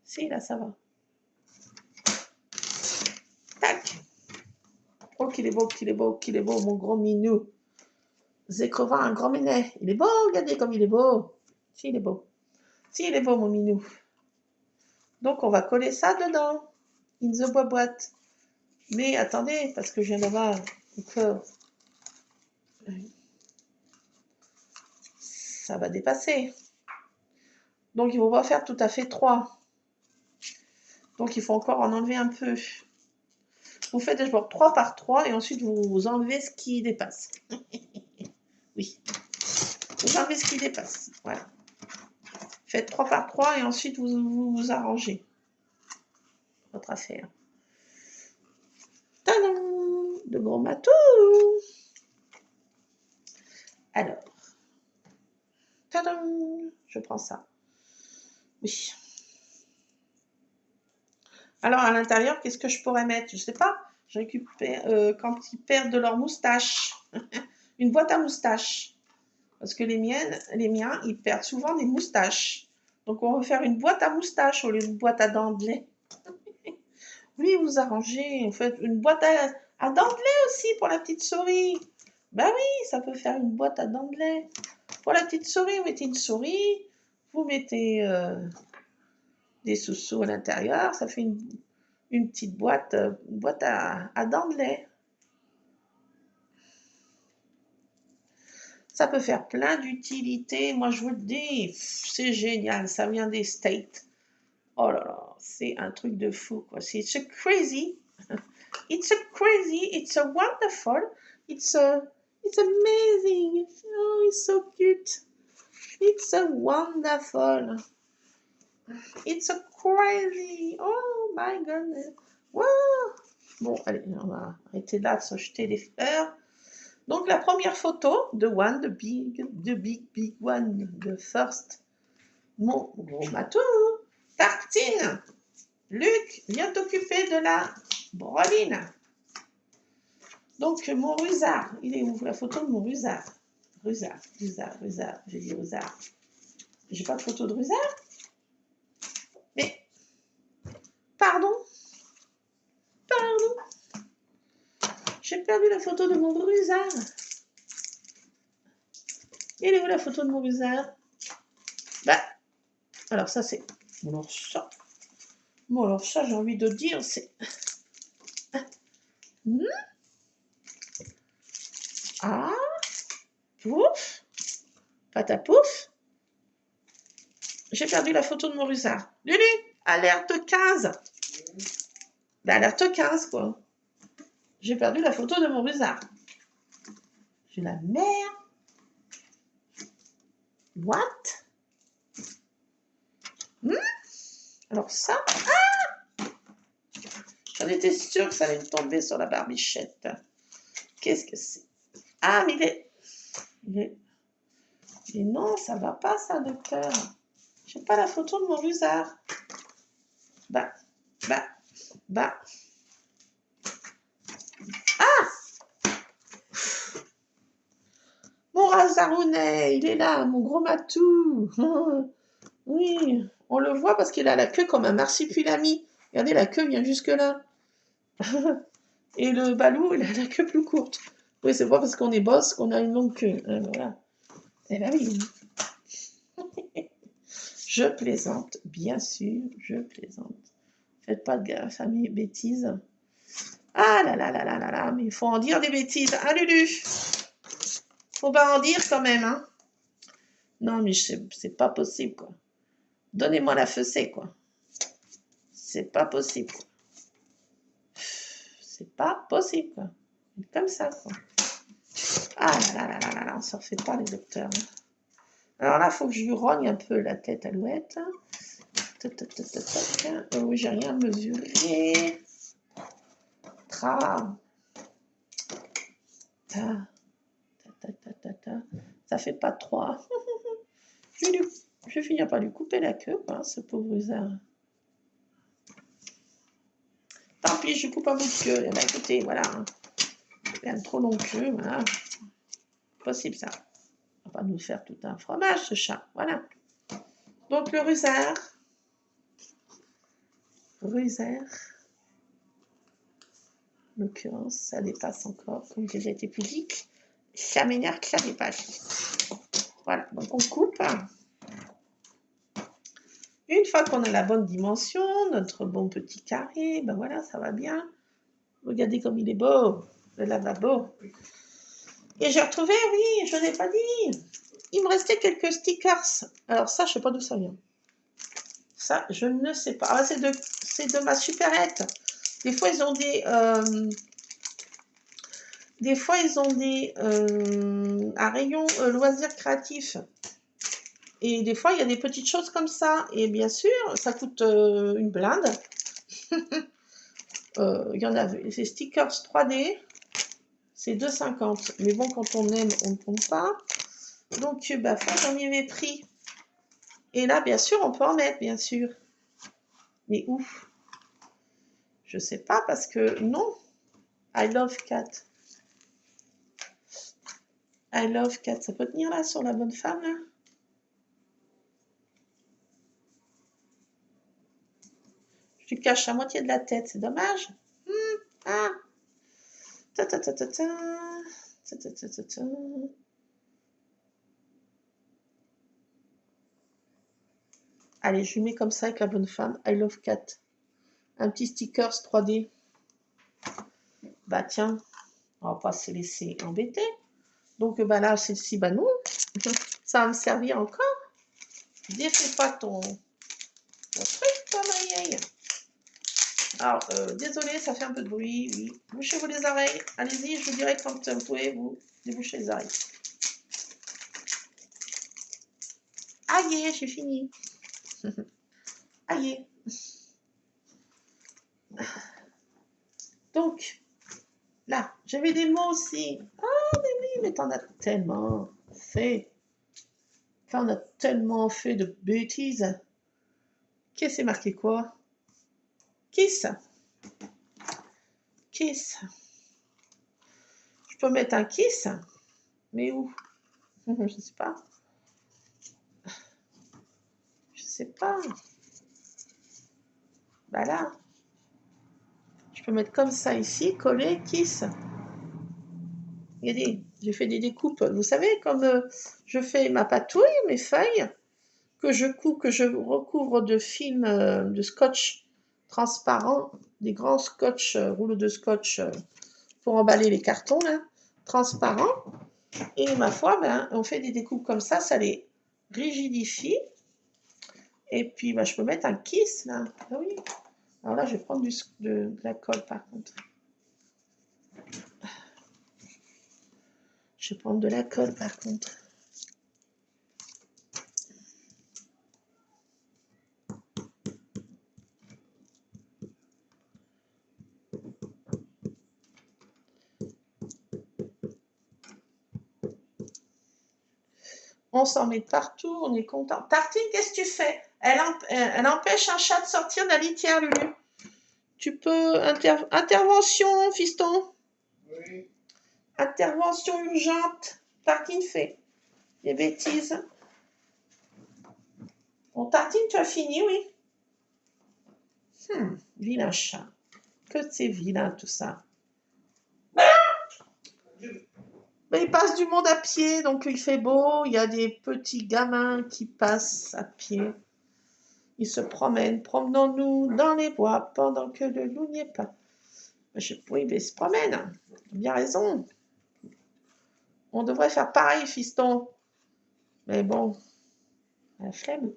Si, là, ça va. Tac. Oh, qu'il est beau, qu'il est beau, qu'il est beau, mon gros minou. Zécrevin, un grand minet. Il est beau, regardez comme il est beau. Si, il est beau. Si, il est beau, mon minou. Donc, on va coller ça dedans. In the boîte. Mais attendez, parce que je viens d'avoir encore... Ça va dépasser. Donc, il ne faut pas faire tout à fait 3. Donc, il faut encore en enlever un peu. Vous faites d'abord 3 par 3 et ensuite vous enlevez ce qui dépasse. Oui. Vous enlevez ce qui dépasse. Voilà. Faites 3 par 3 et ensuite vous arrangez votre affaire. Tadam! De gros matou. Alors. Tadam! Je prends ça. Oui. Alors, à l'intérieur, qu'est-ce que je pourrais mettre? Je ne sais pas. Je récupère quand ils perdent de leur moustache. Une boîte à moustaches. Parce que les miens, ils perdent souvent des moustaches. Donc, on va faire une boîte à moustaches au lieu d'une boîte à dents de lait. Oui, vous arrangez. Vous faites une boîte à dents de lait aussi pour la petite souris. Ben oui, ça peut faire une boîte à dents de lait. Pour la petite souris, vous mettez une souris. Vous mettez des sous-sous à l'intérieur. Ça fait une petite boîte, à dents de lait. Ça peut faire plein d'utilités. Moi, je vous le dis, c'est génial. Ça vient des States. Oh là là, c'est un truc de fou, quoi. C'est crazy. It's a crazy. It's a wonderful. It's amazing. Oh, it's so cute. It's a wonderful. It's a crazy. Oh my goodness. Wow. Bon, allez, on va arrêter là de se jeter des fleurs. Donc, la première photo de One, de Big One, de First, mon gros matou. Tartine, Luc, viens t'occuper de la broline. Donc, mon rusard, il est où la photo de mon rusard? Rusard, j'ai dit rusard. J'ai pas de photo de rusard? Mais, pardon? J'ai perdu la photo de mon rusard. Il est où la photo de mon rusard? Bah, alors ça c'est... Bon alors ça j'ai envie de dire c'est... Ah, pouf, patapouf. J'ai perdu la photo de mon rusard. Lulu, alerte 15. Bah, alerte 15 quoi. J'ai perdu la photo de mon rusard. J'ai la merde. What? Alors ça... Ah, j'en étais sûre que ça allait me tomber sur la barbichette. Qu'est-ce que c'est? Ah, mais mais non, ça va pas, ça, docteur. J'ai pas la photo de mon rusard. Bah, bah, bah. Mon Razarounet, il est là, mon gros matou. Oui, on le voit parce qu'il a la queue comme un marsupilami. Regardez, la queue vient jusque là. Et le balou, il a la queue plus courte. Oui, c'est pas parce qu'on est boss qu'on a une longue queue. Voilà. Eh ben oui. Je plaisante, bien sûr, je plaisante. Faites pas de gaffe à mes bêtises. Ah là là là là là là, mais il faut en dire des bêtises. Ah Lulu, faut pas en dire quand même, hein. Non, mais c'est pas possible, quoi. Donnez-moi la fessée, quoi. C'est pas possible, quoi. C'est pas possible, quoi. Comme ça, quoi. Ah là là là là là, on s'en fait pas, les docteurs. Alors là, il faut que je lui rogne un peu la tête alouette. Oh, j'ai rien mesuré. Tra. Ta. Ta, ta, ta, ta. Ça fait pas 3. Je vais finir par lui couper la queue, quoi, ce pauvre usard. Tant pis, je coupe un bout de queue. Eh ben, écoutez, voilà. Il a une trop longue queue, voilà. Possible, ça. On va pas nous faire tout un fromage, ce chat. Voilà. Donc, le rusard. Rusard. En l'occurrence, ça dépasse encore. Comme j'ai déjà été pudique, ça m'énerve que ça dépasse. Voilà. Donc, on coupe. Une fois qu'on a la bonne dimension, notre bon petit carré, ben voilà, ça va bien. Regardez comme il est beau, le lavabo. Et j'ai retrouvé, oui, je ne l'ai pas dit, il me restait quelques stickers. Alors ça, je ne sais pas d'où ça vient. Ça, je ne sais pas. Ah, c'est de ma supérette. Des fois, ils ont des un rayon loisirs créatifs. Et des fois, il y a des petites choses comme ça. Et bien sûr, ça coûte une blinde. Il y en a, c'est stickers 3D. C'est 2,50. Mais bon, quand on aime, on ne compte pas. Donc, bah, j'en y avais pris. Et là, bien sûr, on peut en mettre, bien sûr. Mais où? Je sais pas, parce que non. I love cat. I love cat. Ça peut tenir là, sur la bonne femme, là? Je lui cache la moitié de la tête, c'est dommage. Ah. Ta ta ta ta ta. Ta ta ta ta ta. Allez, je lui mets comme ça avec la bonne femme. I love cat. Un petit stickers 3D. Bah tiens, on va pas se laisser embêter. Donc bah là, celle-ci, bah non. Ça va me servir encore. Défais pas ton truc, toi, Marie. Alors, désolé, ça fait un peu de bruit, oui. Bouchez-vous les oreilles. Allez-y, je vous dirai quand vous pouvez vous déboucher les oreilles. Aïe, j'ai fini. Aïe. Donc, là, j'avais des mots aussi. Ah, mais oui, mais t'en as tellement fait. T'en as tellement fait de bêtises. Qu'est-ce que c'est marqué quoi? Kiss. Kiss. Je peux mettre un kiss? Mais où? Je sais pas. Je sais pas. Bah là. Je peux mettre comme ça ici, coller, kiss. Regardez, j'ai fait des découpes. Vous savez, comme je fais ma patouille, mes feuilles, que je recouvre de film de scotch transparent, des grands scotch, rouleaux de scotch pour emballer les cartons, là, transparents. Et ma foi, ben, on fait des découpes comme ça les rigidifie. Et puis, ben, je peux mettre un kiss, là. Ah oui. Alors là, je vais prendre de la colle, par contre. Je vais prendre de la colle, par contre. On s'en met partout, on est content. Tartine, qu'est-ce que tu fais? Elle empêche un chat de sortir de la litière, Lulu. Tu peux... Intervention, fiston. Oui. Intervention urgente. Tartine fait des bêtises. Bon, Tartine, tu as fini, oui? Vilain chat. Que c'est vilain, tout ça. Mais il passe du monde à pied, donc il fait beau. Il y a des petits gamins qui passent à pied. Ils se promènent. Promenons-nous dans les bois pendant que le loup n'y est pas. Oui, mais ils se promènent. Bien raison. On devrait faire pareil, fiston. Mais bon, la flemme.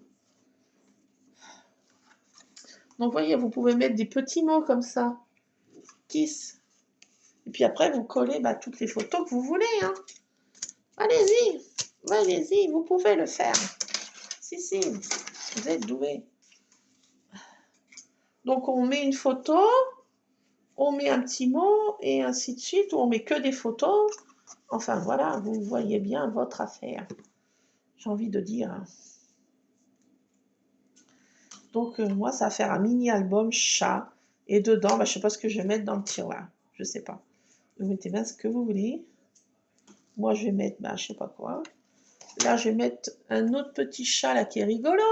Donc, voyez, vous pouvez mettre des petits mots comme ça. Kiss. Et puis après, vous collez toutes les photos que vous voulez. Hein. Allez-y. Allez-y, vous pouvez le faire. Si, si. Vous êtes doués. Donc, on met une photo, on met un petit mot, et ainsi de suite, ou on met que des photos. Enfin, voilà, vous voyez bien votre affaire. J'ai envie de dire. Donc, moi, ça va faire un mini-album chat. Et dedans, je ne sais pas ce que je vais mettre dans le tiroir. Je ne sais pas. Vous mettez bien ce que vous voulez. Moi, je vais mettre, je ne sais pas quoi. Là, je vais mettre un autre petit chat là qui est rigolo.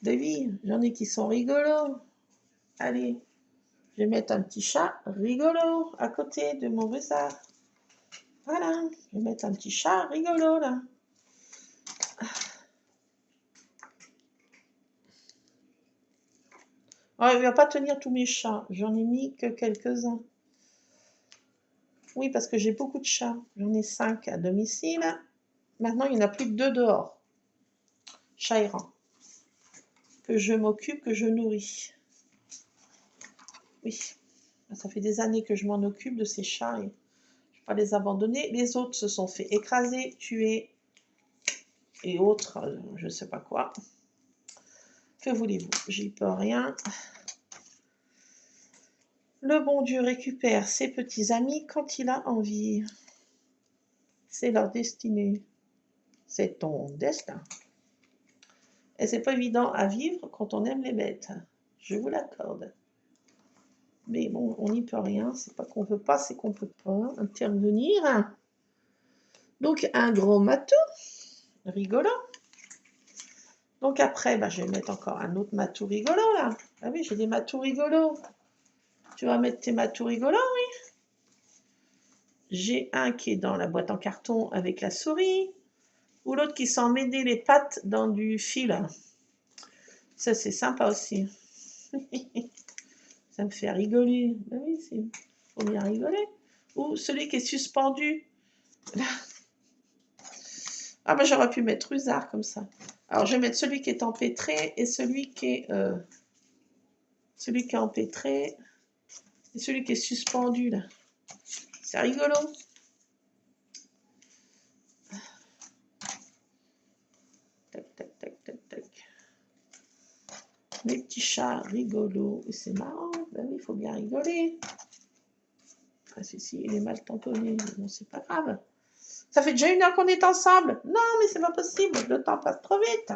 Davy, j'en ai qui sont rigolos. Allez, je vais mettre un petit chat rigolo à côté de mon Bessard. Voilà, je vais mettre un petit chat rigolo là. Oh, il ne va pas tenir tous mes chats. J'en ai mis que quelques-uns. Oui, parce que j'ai beaucoup de chats. J'en ai 5 à domicile. Maintenant, il n'y en a plus que 2 dehors. Chats errants. Que je m'occupe, que je nourris. Oui. Ça fait des années que je m'en occupe de ces chats et je ne vais pas les abandonner. Les autres se sont fait écraser, tuer et autres, je ne sais pas quoi. Que voulez-vous? J'y peux rien. Le bon Dieu récupère ses petits amis quand il a envie. C'est leur destinée. C'est ton destin. Et c'est pas évident à vivre quand on aime les bêtes. Je vous l'accorde. Mais bon, on n'y peut rien. C'est pas qu'on veut pas, c'est qu'on peut pas intervenir. Donc, un gros matou. Rigolo. Donc après, je vais mettre encore un autre matou rigolo, là. Ah oui, j'ai des matous rigolos. Tu vas mettre tes matous rigolos, oui. J'ai un qui est dans la boîte en carton avec la souris. Ou l'autre qui s'en mêler les pattes dans du fil. Ça, c'est sympa aussi. Ça me fait rigoler. Ah oui, il faut bien rigoler. Ou celui qui est suspendu. Ah j'aurais pu mettre Usard comme ça. Alors, je vais mettre celui qui est empêtré et celui qui est... empêtré et celui qui est suspendu, là. C'est rigolo. Tac, tac, tac, tac, tac. Mes petits chats rigolos. Et c'est marrant. Ben oui, il faut bien rigoler. Ah, si, il est mal tamponné. Mais bon, c'est pas grave. Ça fait déjà 1 heure qu'on est ensemble. Non, mais c'est pas possible. Le temps passe trop vite.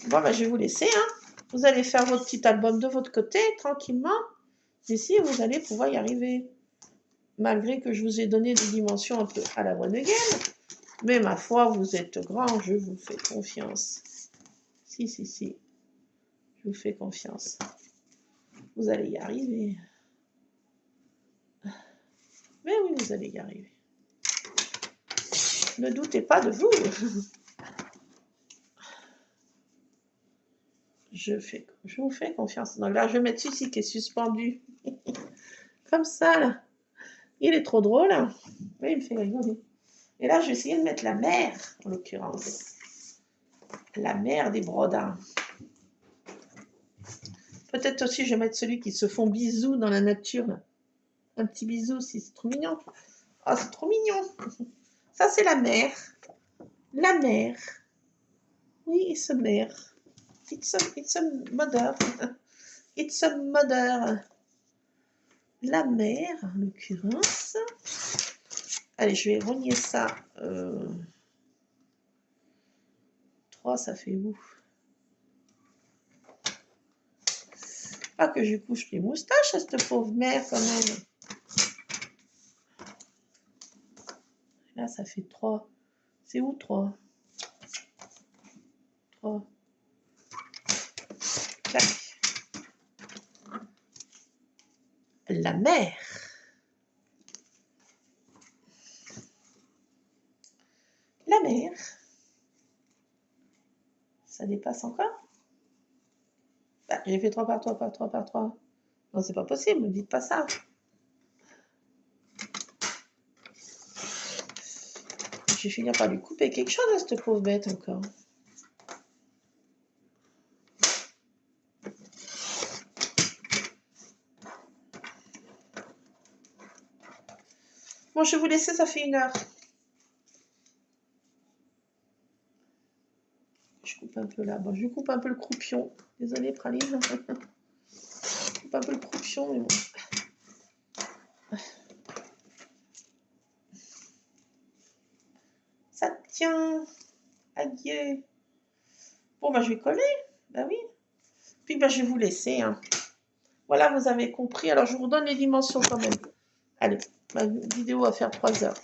Bon, je vais vous laisser. Hein. Vous allez faire votre petit album de votre côté, tranquillement. Ici, vous allez pouvoir y arriver. Malgré que je vous ai donné des dimensions un peu à la One Again. Mais ma foi, vous êtes grand, je vous fais confiance. Si. Je vous fais confiance. Vous allez y arriver. Mais oui, vous allez y arriver. Ne doutez pas de vous. Je vous fais confiance. Donc là, je vais mettre celui-ci qui est suspendu. Comme ça, là. Il est trop drôle. Hein. Oui, il me fait rigoler. Et là, je vais essayer de mettre la mère, en l'occurrence. La mère des brodins. Peut-être aussi, je vais mettre celui qui se font bisous dans la nature. Là. Un petit bisou, si c'est trop mignon. Oh, c'est trop mignon. Ça, c'est la mère. La mère. Oui, it's a mère. It's a mother. It's a mother. La mère, en l'occurrence. Allez, je vais rogner ça. 3, ça fait où? Pas que je couche les moustaches à cette pauvre mère quand même. Là, ça fait 3. C'est où 3? 3. Clac. La mer. La mer. Ça dépasse encore? Bah, j'ai fait 3 par 3 par 3 par 3. Non, c'est pas possible, ne dites pas ça. Je vais finir par lui couper quelque chose à cette pauvre bête encore. Bon, je vais vous laisser, ça fait 1 heure. Je coupe un peu là. Bon, je coupe un peu le croupion. Désolée, Praline. Je coupe un peu le croupion, mais bon. Ça tient. Adieu. Bon, bah, je vais coller. Bah oui. Puis, bah, je vais vous laisser. Hein. Voilà, vous avez compris. Alors, je vous donne les dimensions quand même. Allez, ma vidéo va faire 3 heures.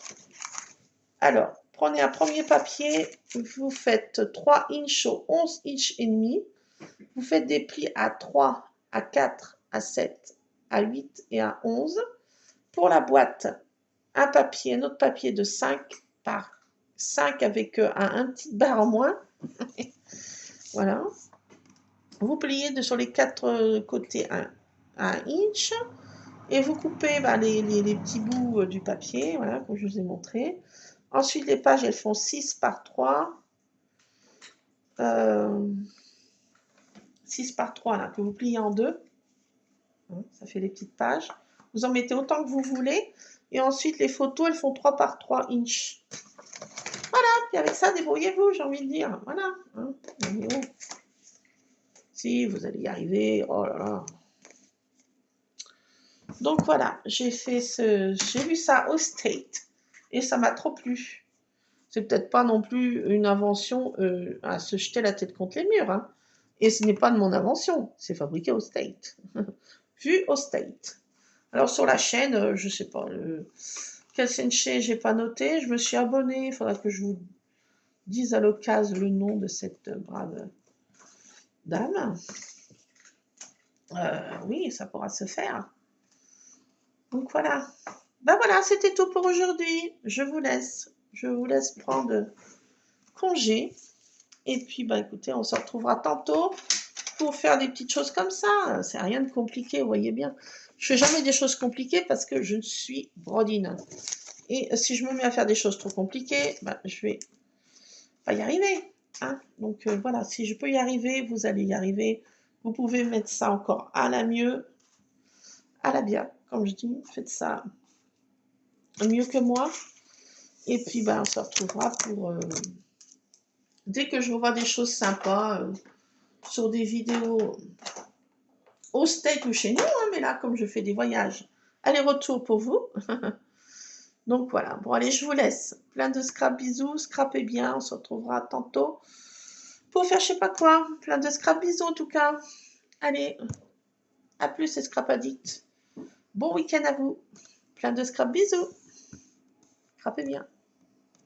Alors, prenez un premier papier. Vous faites 3 inches au 11 inches et demi. Vous faites des plis à 3, à 4, à 7, à 8 et à 11. Pour la boîte, un autre papier de 5 par 5 avec un petit barre en moins. Voilà. Vous pliez sur les 4 côtés un inch et vous coupez les petits bouts du papier, voilà, comme je vous ai montré. Ensuite, les pages, elles font 6 par 3. 6 par 3, là, que vous pliez en deux. Ça fait les petites pages. Vous en mettez autant que vous voulez. Et ensuite, les photos, elles font 3 par 3 inches. Voilà. Et avec ça, débrouillez-vous, j'ai envie de dire. Voilà. Hein. Si, vous allez y arriver. Oh là là. Donc voilà, j'ai vu ça au State. Et ça m'a trop plu. C'est peut-être pas non plus une invention à se jeter la tête contre les murs. Hein. Et ce n'est pas de mon invention. C'est fabriqué au State. Vu au State. Alors sur la chaîne, je sais pas, quelle chaîne j'ai pas noté, je me suis abonnée, il faudra que je vous dise à l'occasion le nom de cette brave dame. Oui, ça pourra se faire. Donc voilà. Ben voilà, c'était tout pour aujourd'hui. Je vous laisse prendre congé. Et puis, bah écoutez, on se retrouvera tantôt pour faire des petites choses comme ça. C'est rien de compliqué, vous voyez bien. Je fais jamais des choses compliquées parce que je suis brodine. Et si je me mets à faire des choses trop compliquées, bah, je vais pas y arriver. Hein. Donc voilà, si je peux y arriver, vous allez y arriver. Vous pouvez mettre ça encore à la mieux, à la bien, comme je dis. Faites ça mieux que moi. Et puis, bah, on se retrouvera pour... dès que je revois des choses sympas sur des vidéos au States ou chez nous, hein, mais là, comme je fais des voyages, aller-retour pour vous. Donc voilà, bon allez, je vous laisse. Plein de scrap, bisous, scrapez bien, on se retrouvera tantôt pour faire je sais pas quoi. Plein de scrap, bisous en tout cas. Allez, à plus les scrap addicts. Bon week-end à vous. Plein de scrap, bisous. Scrapez bien.